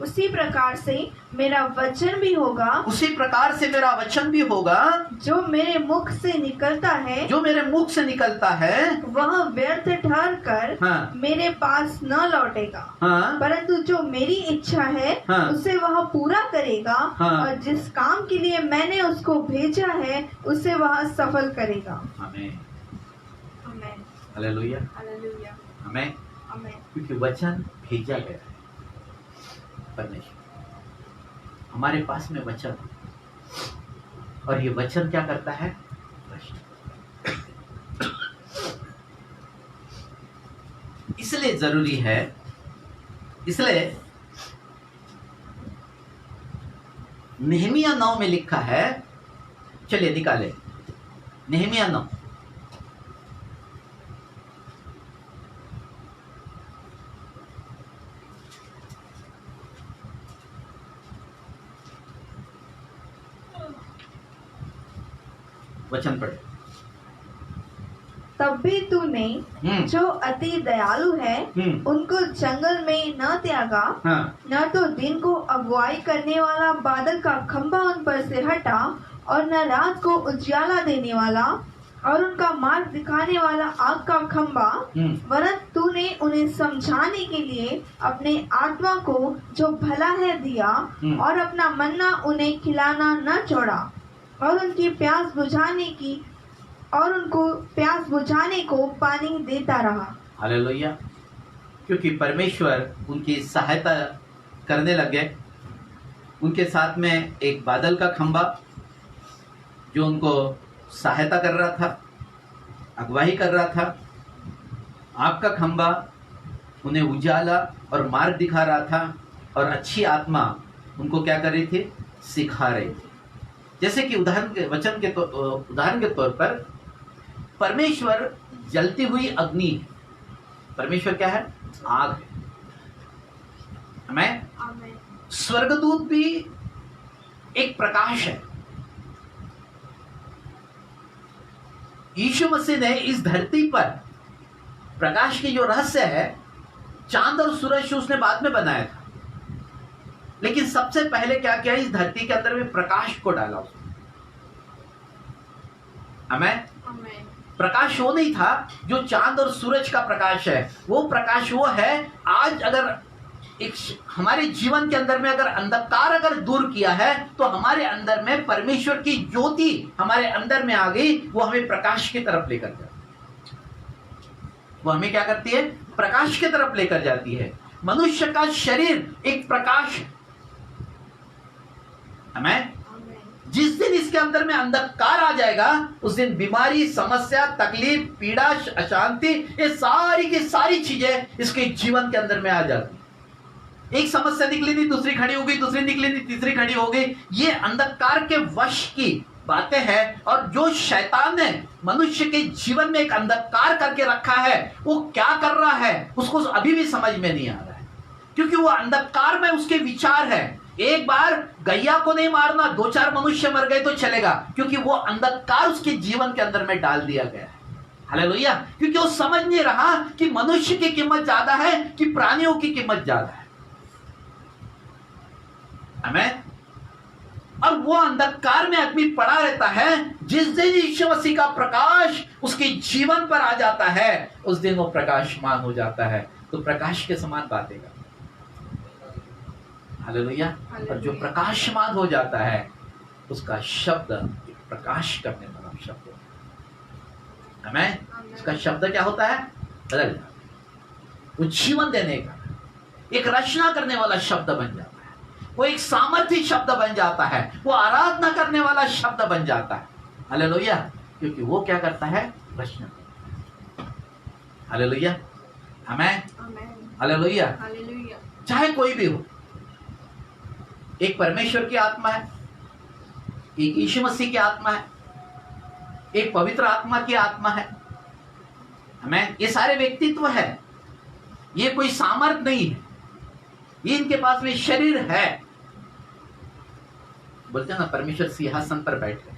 उसी प्रकार से मेरा वचन भी होगा उसी प्रकार से मेरा वचन भी होगा जो मेरे मुख से निकलता है, जो मेरे मुख से निकलता है, वह व्यर्थ ठहर कर हाँ। मेरे पास न लौटेगा, हाँ, परंतु जो मेरी इच्छा है हाँ। उसे वह पूरा करेगा, हाँ। और जिस काम के लिए मैंने उसको भेजा है उसे वह सफल करेगा। आमीन, आमीन, हालेलुया, हालेलुया, आमीन। आमीन। क्योंकि वचन भेजा गया है परमेश्वर, हमारे पास में वचन, और ये वचन क्या करता है? इसलिए जरूरी है, इसलिए नेहमिया 9 में लिखा है, चलिए निकाले नेहमिया 9। वचन पढ़े। तब भी तूने जो अति दयालु है उनको जंगल में न त्यागा, हाँ। न तो दिन को अगुवाई करने वाला बादल का खंभा उन पर से हटा, और न रात को उजियाला देने वाला और उनका मार्ग दिखाने वाला आग का खंभा, वरन तूने उन्हें समझाने के लिए अपने आत्मा को जो भला है दिया, और अपना मन्ना उन्हें खिलाना न छोड़ा, और उनकी प्यास बुझाने को पानी देता रहा। हालेलुया। क्योंकि परमेश्वर उनकी सहायता करने लगे, उनके साथ में एक बादल का खंभा जो उनको सहायता कर रहा था, अगुवाई कर रहा था, आग का खंभा उन्हें उजाला और मार्ग दिखा रहा था, और अच्छी आत्मा उनको क्या कर रही थी? सिखा रही थी। जैसे कि उदाहरण के तौर पर परमेश्वर जलती हुई अग्नि है। परमेश्वर क्या है? आग है। आमीन। स्वर्गदूत भी एक प्रकाश है। यीशु मसीह ने इस धरती पर प्रकाश की जो रहस्य है, चांद और सूरज उसने बाद में बनाया था, लेकिन सबसे पहले क्या किया? इस धरती के अंदर में प्रकाश को डाला उसने। आमीन। प्रकाश वो नहीं था जो चांद और सूरज का प्रकाश है, वो प्रकाश वो है। आज अगर एक हमारे जीवन के अंदर में अगर अंधकार अगर दूर किया है, तो हमारे अंदर में परमेश्वर की ज्योति हमारे अंदर में आ गई, वो हमें प्रकाश की तरफ लेकर जाती है। वो हमें क्या करती है? प्रकाश की तरफ लेकर जाती है। मनुष्य का शरीर एक प्रकाश है। आमीन। जिस दिन इसके अंदर में अंधकार आ जाएगा, उस दिन बीमारी, समस्या, तकलीफ, पीड़ा, अशांति, ये सारी की सारी चीजें इसके जीवन के अंदर में आ जाती। एक समस्या निकली थी, दूसरी खड़ी हो गई, दूसरी निकली थी, तीसरी खड़ी हो गई। ये अंधकार के वश की बातें हैं। और जो शैतान ने मनुष्य के जीवन में एक अंधकार करके रखा है, वो क्या कर रहा है उसको अभी भी समझ में नहीं आ रहा है, क्योंकि वो अंधकार में उसके विचार है। एक बार गैया को नहीं मारना, 2-4 मनुष्य मर गए तो चलेगा, क्योंकि वो अंधकार उसके जीवन के अंदर में डाल दिया गया है। हालेलुया। क्योंकि वो समझ नहीं रहा कि मनुष्य की कीमत ज्यादा है कि प्राणियों की कीमत ज्यादा है। आमीन। और वो अंधकार में आदमी पड़ा रहता है। जिस दिन यीशु मसीह का प्रकाश उसके जीवन पर आ जाता है, उस दिन वो प्रकाशमान हो जाता है, तो प्रकाश के समान बातेगा। हालेलुया। और जो प्रकाशमान हो जाता है, उसका शब्द प्रकाश करने वाला शब्द है। आमीन। उसका शब्द क्या होता है? बदल जाता है। वो जीवन देने का, एक रचना करने वाला शब्द बन जाता है। वो एक सामर्थ्य शब्द बन जाता है। वो आराधना करने वाला शब्द बन जाता है। हालेलुया। क्योंकि वो क्या करता है? रचना। हालेलुया। आमीन। हालेलुया। चाहे कोई भी हो, एक परमेश्वर की आत्मा है, एक यीशु मसीह की आत्मा है, एक पवित्र आत्मा की आत्मा है। हमें ये सारे व्यक्तित्व है। ये कोई सामर्थ नहीं है, ये इनके पास में शरीर है। बोलते हैं ना, परमेश्वर सिंहासन पर बैठ गए।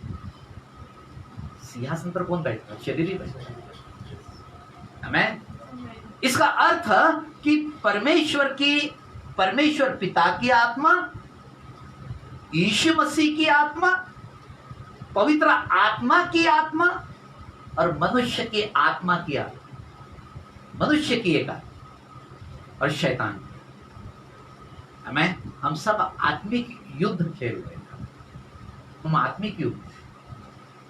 सिंहासन पर कौन बैठता है? शरीर ही बैठता है। हमें इसका अर्थ कि परमेश्वर की परमेश्वर पिता की आत्मा, यीशु मसीह की आत्मा, पवित्र आत्मा की आत्मा और मनुष्य की आत्मा की आत्मा। मनुष्य की एक आत्मा और शैतान की। हमें हम सब आत्मिक युद्ध खेल रहे हैं। हम आत्मिक युद्ध।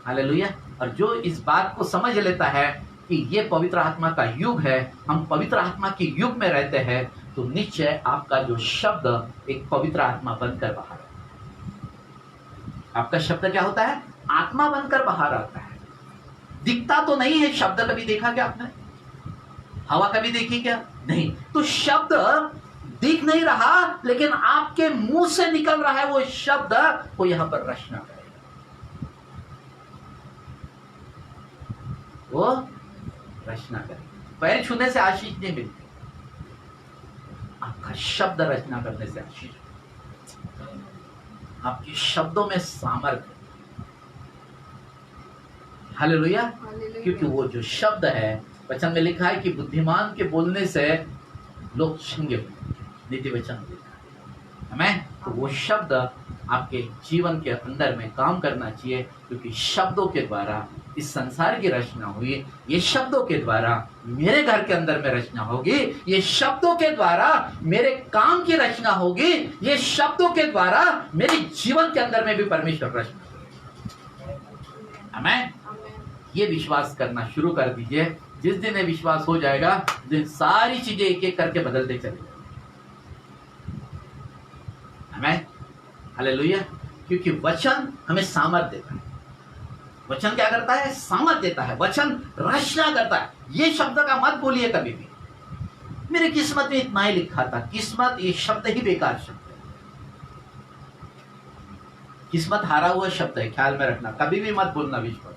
हालेलुया। और जो इस बात को समझ लेता है कि ये पवित्र आत्मा का युग है, हम पवित्र आत्मा के युग में रहते हैं, तो निश्चय आपका जो शब्द एक पवित्र आत्मा बनकर बाहर है। आपका शब्द क्या होता है? आत्मा बनकर बाहर आता है। दिखता तो नहीं है शब्द। कभी देखा क्या आपने? हवा कभी देखी क्या? नहीं। तो शब्द दिख नहीं रहा, लेकिन आपके मुंह से निकल रहा है वो शब्द को यहां पर रचना करेगा। वो रचना करेगा। पैर छूने से आशीष नहीं मिलती, आपका शब्द रचना करने से आशीष। आपके शब्दों में सामर्थ्य। हालेलुया। क्योंकि वो जो शब्द है, वचन में लिखा है कि बुद्धिमान के बोलने से लोग छंगे होते। नीति वचन लिखा है। हमें तो वो शब्द आपके जीवन के अंदर में काम करना चाहिए, क्योंकि शब्दों के द्वारा इस संसार की रचना हुई। ये शब्दों के द्वारा मेरे घर के अंदर में रचना होगी। ये शब्दों के द्वारा मेरे काम की रचना होगी। ये शब्दों के द्वारा मेरे जीवन के अंदर में भी परमेश्वर रचना होगी। हमें ये विश्वास करना शुरू कर दीजिए। जिस दिन ये विश्वास हो जाएगा, दिन सारी चीजें एक एक करके बदलते चले जाएंगे। हमें हालेलुया। क्योंकि वचन हमें सामर्थ देता है। वचन क्या करता है? सामर्थ देता है। वचन रचना करता है। ये शब्द का मत बोलिए कभी भी, मेरे किस्मत में इतना ही लिखा था। किस्मत ये शब्द ही बेकार शब्द है। किस्मत हारा हुआ शब्द है, ख्याल में रखना। कभी भी मत बोलना विश्वास।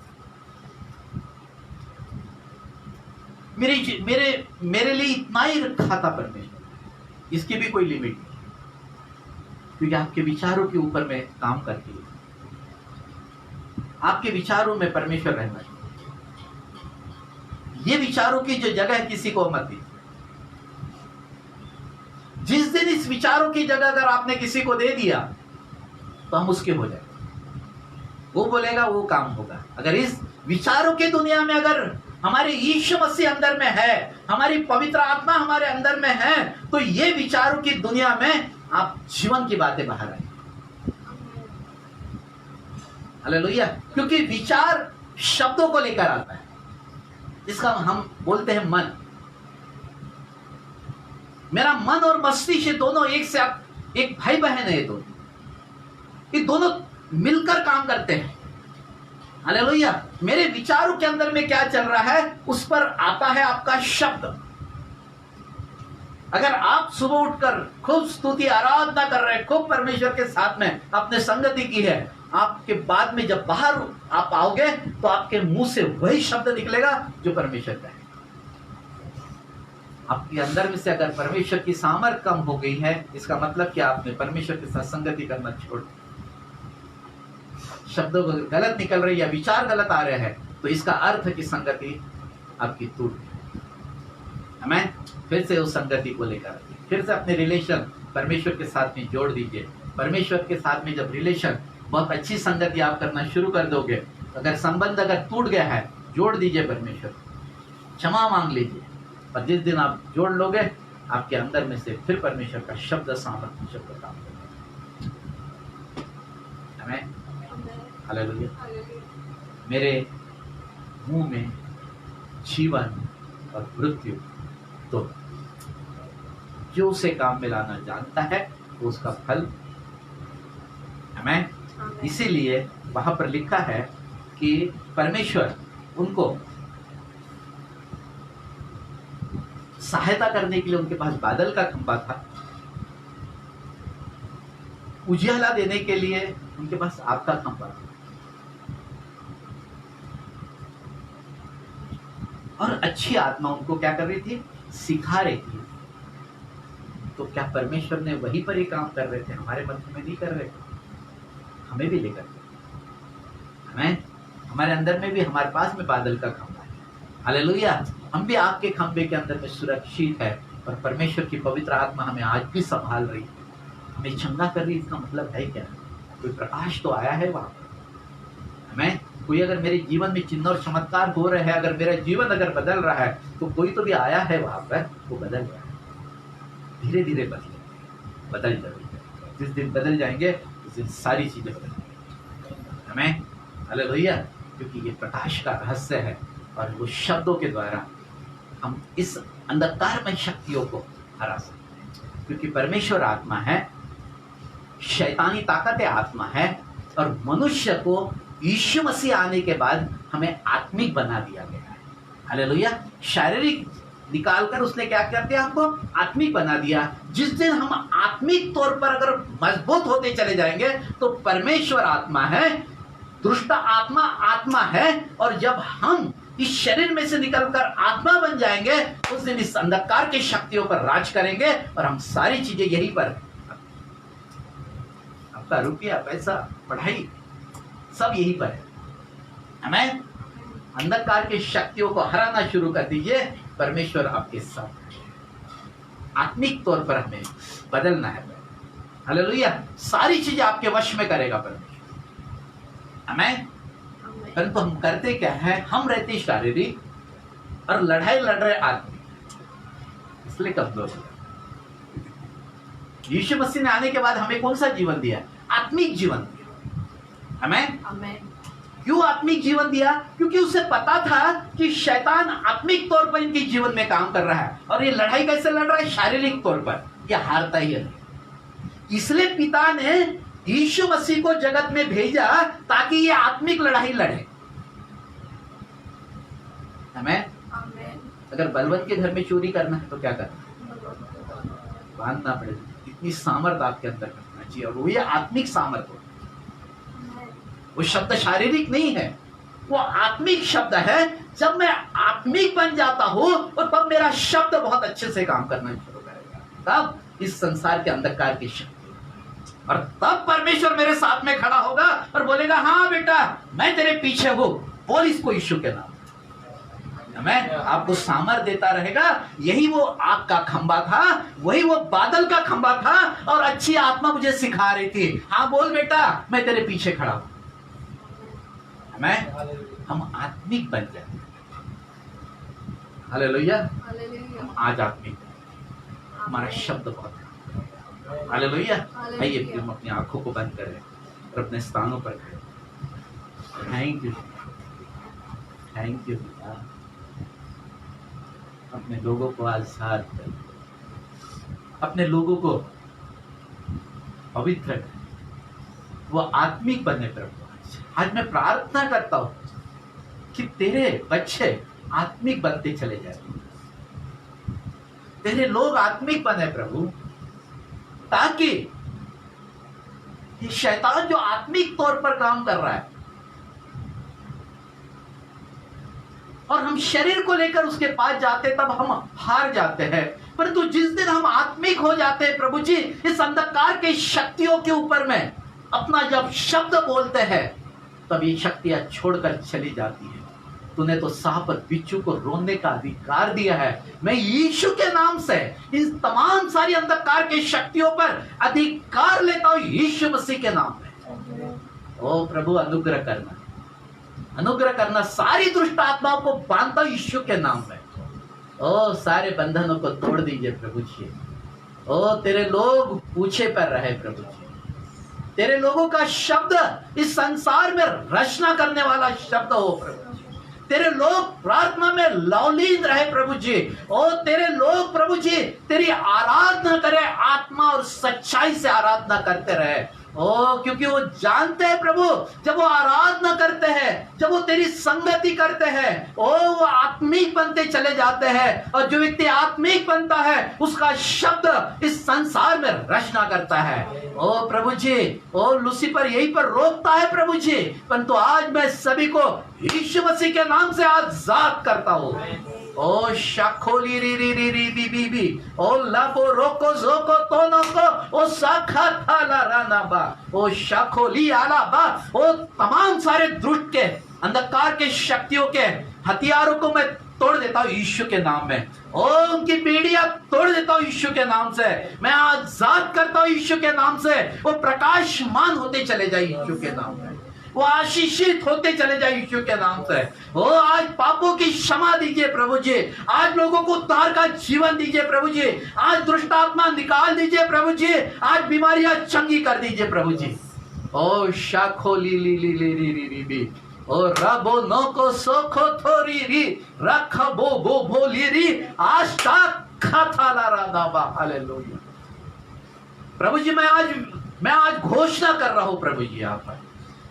मेरे लिए इतना ही रखा था परमेश्वर, इसकी भी कोई लिमिट नहीं। क्योंकि आपके विचारों के ऊपर में काम करती है। आपके विचारों में परमेश्वर रहना चाहिए। ये विचारों की जो जगह है, किसी को मत दीजिए। जिस दिन इस विचारों की जगह अगर आपने किसी को दे दिया, तो हम उसके हो जाएंगे। वो बोलेगा, वो काम होगा। अगर इस विचारों की दुनिया में अगर हमारे यीशु मसीह अंदर में है, हमारी पवित्र आत्मा हमारे अंदर में है, तो ये विचारों की दुनिया में आप जीवन की बातें बाहर आएंगी। हालेलुया। क्योंकि विचार शब्दों को लेकर आता है, जिसका हम बोलते हैं मन। मेरा मन और मस्तिष्क दोनों एक भाई बहन है। ये दोनों मिलकर काम करते हैं। हालेलुया। मेरे विचारों के अंदर में क्या चल रहा है, उस पर आता है आपका शब्द। अगर आप सुबह उठकर खूब स्तुति आराधना कर रहे हैं, खूब परमेश्वर के साथ में आपने संगति की है, आपके बाद में जब बाहर आप आओगे, तो आपके मुंह से वही शब्द निकलेगा जो परमेश्वर का है। आपके अंदर में से अगर परमेश्वर की सामर्थ कम हो गई है, इसका मतलब कि आपने परमेश्वर के साथ संगति करना छोड़ दिया। शब्द गलत निकल रही है, विचार गलत आ रहे हैं, तो इसका अर्थ है कि संगति आपकी टूट गई। हमें फिर से उस संगति को लेकर फिर से अपने रिलेशन परमेश्वर के साथ में जोड़ दीजिए। परमेश्वर के साथ में जब रिलेशन, बहुत अच्छी संगति आप करना शुरू कर दोगे, अगर संबंध अगर टूट गया है, जोड़ दीजिए परमेश्वर, क्षमा मांग लीजिए। और जिस दिन आप जोड़ लोगे, आपके अंदर में से फिर परमेश्वर का शब्द सामर्थ्य शब्द काम करेगा। हमें हालेलुया। मेरे मुंह में जीवन और मृत्यु तो जो उसे काम में लाना जानता है, वो उसका फल। हमें इसीलिए वहां पर लिखा है कि परमेश्वर उनको सहायता करने के लिए उनके पास बादल का खंभा था, उजियाला देने के लिए उनके पास आग का खंभा था, और अच्छी आत्मा उनको क्या कर रही थी? सिखा रही थी। तो क्या परमेश्वर ने वहीं पर ही काम कर रहे थे? हमारे मध्य में नहीं कर रहे थे? हमें भी लेकर, हमें हमारे अंदर में भी, हमारे पास में बादल का खंभा है। हालेलुया। हम भी आग के खंभे के अंदर में सुरक्षित है, और परमेश्वर की पवित्र आत्मा हमें आज भी संभाल रही है, हमें चंगा कर रही है। इसका मतलब है क्या? कोई प्रकाश तो आया है वहां पर। हमें कोई अगर मेरे जीवन में चिन्ह और चमत्कार हो रहे हैं, अगर मेरा जीवन अगर बदल रहा है, तो कोई तो भी आया है वहां पर, वो बदल रहा है। धीरे धीरे बदल जाएंगे। जिस दिन बदल जाएंगे उस दिन सारी चीजें बदल जाएंगी। हमें हालेलुया, क्योंकि ये प्रकाश का रहस्य है और वो शब्दों के द्वारा हम इस अंधकारमय शक्तियों को हरा सकते हैं। क्योंकि परमेश्वर आत्मा है, शैतानी ताकतें आत्मा है, और मनुष्य को यीशु मसीह आने के बाद हमें आत्मिक बना दिया गया है। हालेलुया। शारीरिक निकालकर उसने क्या कर दिया? हमको आत्मिक बना दिया। जिस दिन हम आत्मिक तौर पर अगर मजबूत होते चले जाएंगे तो परमेश्वर आत्मा है, दुष्ट आत्मा आत्मा है, और जब हम इस शरीर में से निकलकर आत्मा बन जाएंगे उस दिन इस अंधकार की शक्तियों पर राज करेंगे और हम सारी चीजें यहीं पर, आपका रुपया पैसा पढ़ाई सब यहीं पर है। हमें अंधकार की शक्तियों को हराना शुरू कर दीजिए, परमेश्वर आपके साथ है। आत्मिक तौर पर हमें बदलना है। हालेलुया। सारी चीजें आपके वश में करेगा परमेश्वर। हमें परंतु हम करते क्या है? हम रहते शारीरिक और लड़ाई लड़ रहे आत्मिक, इसलिए कमजोर हो जाते। यीशु मसीह ने आने के बाद हमें कौन सा जीवन दिया? आत्मिक जीवन दिया। हमें क्यों आत्मिक जीवन दिया? क्योंकि उसे पता था कि शैतान आत्मिक तौर पर इनके जीवन में काम कर रहा है, और ये लड़ाई कैसे लड़ रहा है? शारीरिक तौर पर। ये हारता ही है। इसलिए पिता ने यीशु मसीह को जगत में भेजा ताकि ये आत्मिक लड़ाई लड़े। हमें अगर बलवंत के घर में चोरी करना है तो क्या करना? बांधना पड़ेगा। इतनी सामर्थ्य आपके अंदर करना चाहिए, और वो ये आत्मिक सामर्थ्य। वो शब्द शारीरिक नहीं है, वो आत्मिक शब्द है। जब मैं आत्मिक बन जाता हूं और तब मेरा शब्द बहुत अच्छे से काम करना शुरू करेगा। तब इस संसार के अंधकार की शक्ति, और तब परमेश्वर मेरे साथ में खड़ा होगा और बोलेगा, हाँ बेटा मैं तेरे पीछे हूं, बोल इसको यीशु के नाम। मैं आपको सामर्थ देता रहेगा। यही वो आग का खंबा था, वही वो बादल का खंबा था, और अच्छी आत्मा मुझे सिखा रही थी, हाँ बोल बेटा मैं तेरे पीछे खड़ा हूं। हम आत्मिक बन जाते। हालेलुया। हम आज आत्मिक, हमारा शब्द बहुत। हालेलुया। आइए फिर हम अपनी आंखों को बंद करें और अपने स्थानों पर खड़े। Thank you, thank you. अपने लोगों को आजाद कर, अपने लोगों को पवित्र कर, वो आत्मिक बने प्रभु। आज मैं प्रार्थना करता हूं कि तेरे बच्चे आत्मिक बनते चले जाए, तेरे लोग आत्मिक बने प्रभु, ताकि ये शैतान जो आत्मिक तौर पर काम कर रहा है और हम शरीर को लेकर उसके पास जाते, तब हम हार जाते हैं। परंतु जिस दिन हम आत्मिक हो जाते हैं प्रभु जी, इस अंधकार के शक्तियों के ऊपर में अपना जब शब्द बोलते हैं, तब ये शक्तियां छोड़कर चली जाती है। तूने तो सांप और बिच्छू को रोने का अधिकार दिया है। मैं यीशु के नाम से इन तमाम सारी अंधकार की शक्तियों पर अधिकार लेता हूं, यीशु मसीह के नाम में। ओ प्रभु अनुग्रह करना, अनुग्रह करना। सारी दुष्ट आत्माओं को बांधता हूं यीशु के नाम में। ओ सारे बंधनों को तोड़ दीजिए प्रभु जी। ओ तेरे लोग पूछे पर रहे प्रभु जी। तेरे लोगों का शब्द इस संसार में रचना करने वाला शब्द हो प्रभु। तेरे लोग प्रार्थना में लवलीन रहे प्रभु जी। ओ तेरे लोग प्रभु जी तेरी आराधना करे, आत्मा और सच्चाई से आराधना करते रहे। ओ क्योंकि वो जानते हैं प्रभु, जब वो आराधना करते हैं, जब वो तेरी संगति करते हैं, ओ वो आत्मिक बनते चले जाते हैं। और जो व्यक्ति आत्मिक बनता है उसका शब्द इस संसार में रचना करता है। ओ प्रभु जी, ओ लूसीफर यहीं पर रोकता है प्रभु जी, परंतु आज मैं सभी को यीशु मसीह के नाम से आजाद करता हूँ। ओ शाखोली री री री री बी बी बी, ओ लापो रोको जोको तोनो को, ओ साखा थाला राना बा, ओ शाखोली आला बा। ओ तमाम सारे दुष्ट के अंधकार के शक्तियों के हथियारों को मैं तोड़ देता हूं यीशु के नाम में। ओ उनकी पीढ़ियां तोड़ देता हूं यीशु के नाम से। मैं आजाद करता हूं यीशु के नाम से। वो प्रकाशमान होते चले जाए यीशु के नाम में। वो आशीषित होते चले जाए यीशु के नाम से। ओ आज पापों की क्षमा दीजिए प्रभु जी। आज लोगों को उद्धार का जीवन दीजिए प्रभु जी। आज दुष्ट आत्मा निकाल दीजिए प्रभु जी। आज बीमारियां चंगी कर दीजिए प्रभु जी। ओ शाखो ली ली ली ली ली ली ली ली ओ रबो नो को सोखो थोरी री रख बो बो बो ली री आस्था खाता ला राधा बा। हालेलुया प्रभु जी। मैं आज घोषणा कर रहा हूं प्रभु जी यहाँ पर।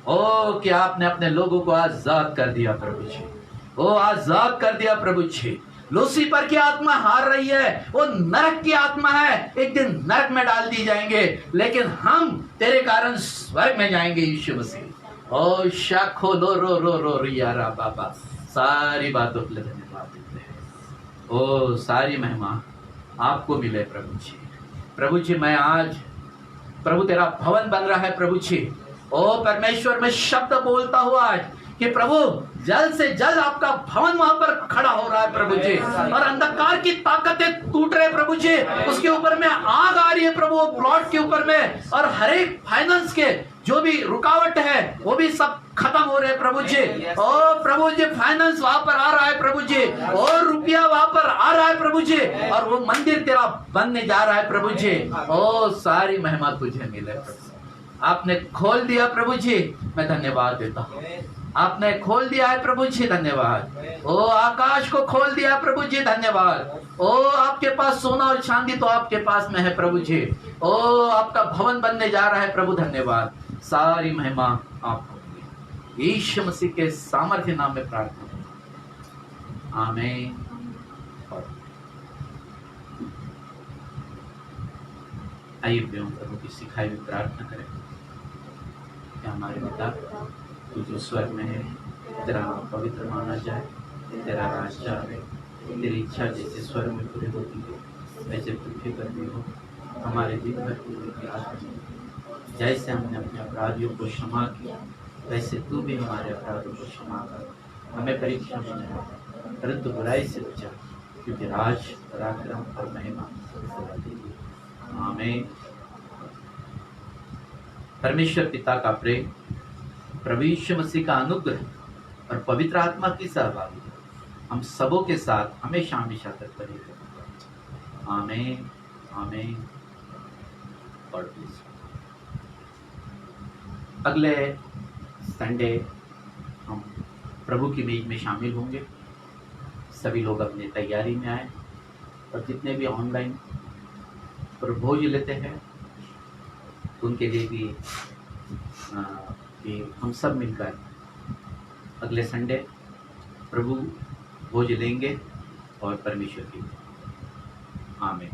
ओ कि आपने अपने लोगों को आजाद कर दिया प्रभु जी। ओ आजाद कर दिया प्रभु जी। लूसीफर की आत्मा हार रही है। वो नरक की आत्मा है। एक दिन नरक में डाल दी जाएंगे, लेकिन हम तेरे कारण स्वर्ग में जाएंगे यीशु मसीह। ओ शाखो लो रो रो रो रियारा बाबा। सारी बातों के लिए धन्यवाद देते हैं। ओ सारी महिमा आपको मिले प्रभु जी। प्रभु जी मैं आज प्रभु तेरा भवन बन रहा है प्रभु जी। ओ परमेश्वर मैं शब्द बोलता हुआ आज कि प्रभु जल्द से जल्द आपका भवन वहां पर खड़ा हो रहा है प्रभु जी। और अंधकार की ताकतें टूट रहे प्रभु जी। उसके ऊपर में आग आ रही है प्रभु प्लॉट के ऊपर में। और हर एक फाइनेंस के जो भी रुकावट है वो भी सब खत्म हो रहे प्रभु जी। ओ प्रभु जी फाइनेंस वहां पर आ रहा है प्रभु जी। और रुपया वहां पर आ रहा है प्रभु जी। और वो मंदिर तेरा बनने जा रहा है प्रभु जी। ओ सारी महिमा तुझे मिले प्रभु। आपने खोल दिया प्रभु जी, मैं धन्यवाद देता हूँ। आपने खोल दिया है प्रभु जी, धन्यवाद। ओ आकाश को खोल दिया प्रभु जी, धन्यवाद। ओ आपके पास सोना और चांदी तो आपके पास में है प्रभु जी। ओ आपका भवन बनने जा रहा है प्रभु, धन्यवाद। सारी महिमा आपको यीशु मसीह के सामर्थ्य नाम में प्रार्थना, आमीन। आइए प्रभु की सिखाई हुई प्रार्थना करें। हमारे पिता तू जो स्वर्ग में है, तेरा नाम पवित्र माना जाए, तेरा राज्य आए, तेरी इच्छा जैसे स्वर्ग में पूरी होती है वैसे पृथ्वी पर भी हो। हमारे दिन भर की आज्ञा, जैसे हमने अपने अपराधियों को क्षमा किया वैसे तू भी हमारे अपराधों को क्षमा कर। हमें परीक्षा में नहीं परंतु बुराई से बचा, क्योंकि राज पराक्रम और महिमा आमीन। परमेश्वर पिता का प्रेम, प्रभु यीशु मसीह का अनुग्रह और पवित्र आत्मा की सहभागिता हम सबों के साथ हमेशा हमेशा तक बनी रहे। आमीन आमीन। God bless. अगले संडे हम प्रभु की मेज में शामिल होंगे। सभी लोग अपनी तैयारी में आए और जितने भी ऑनलाइन पर भोज लेते हैं उनके लिए भी कि हम सब मिलकर अगले संडे प्रभु भोज लेंगे और परमेश्वर की आमीन।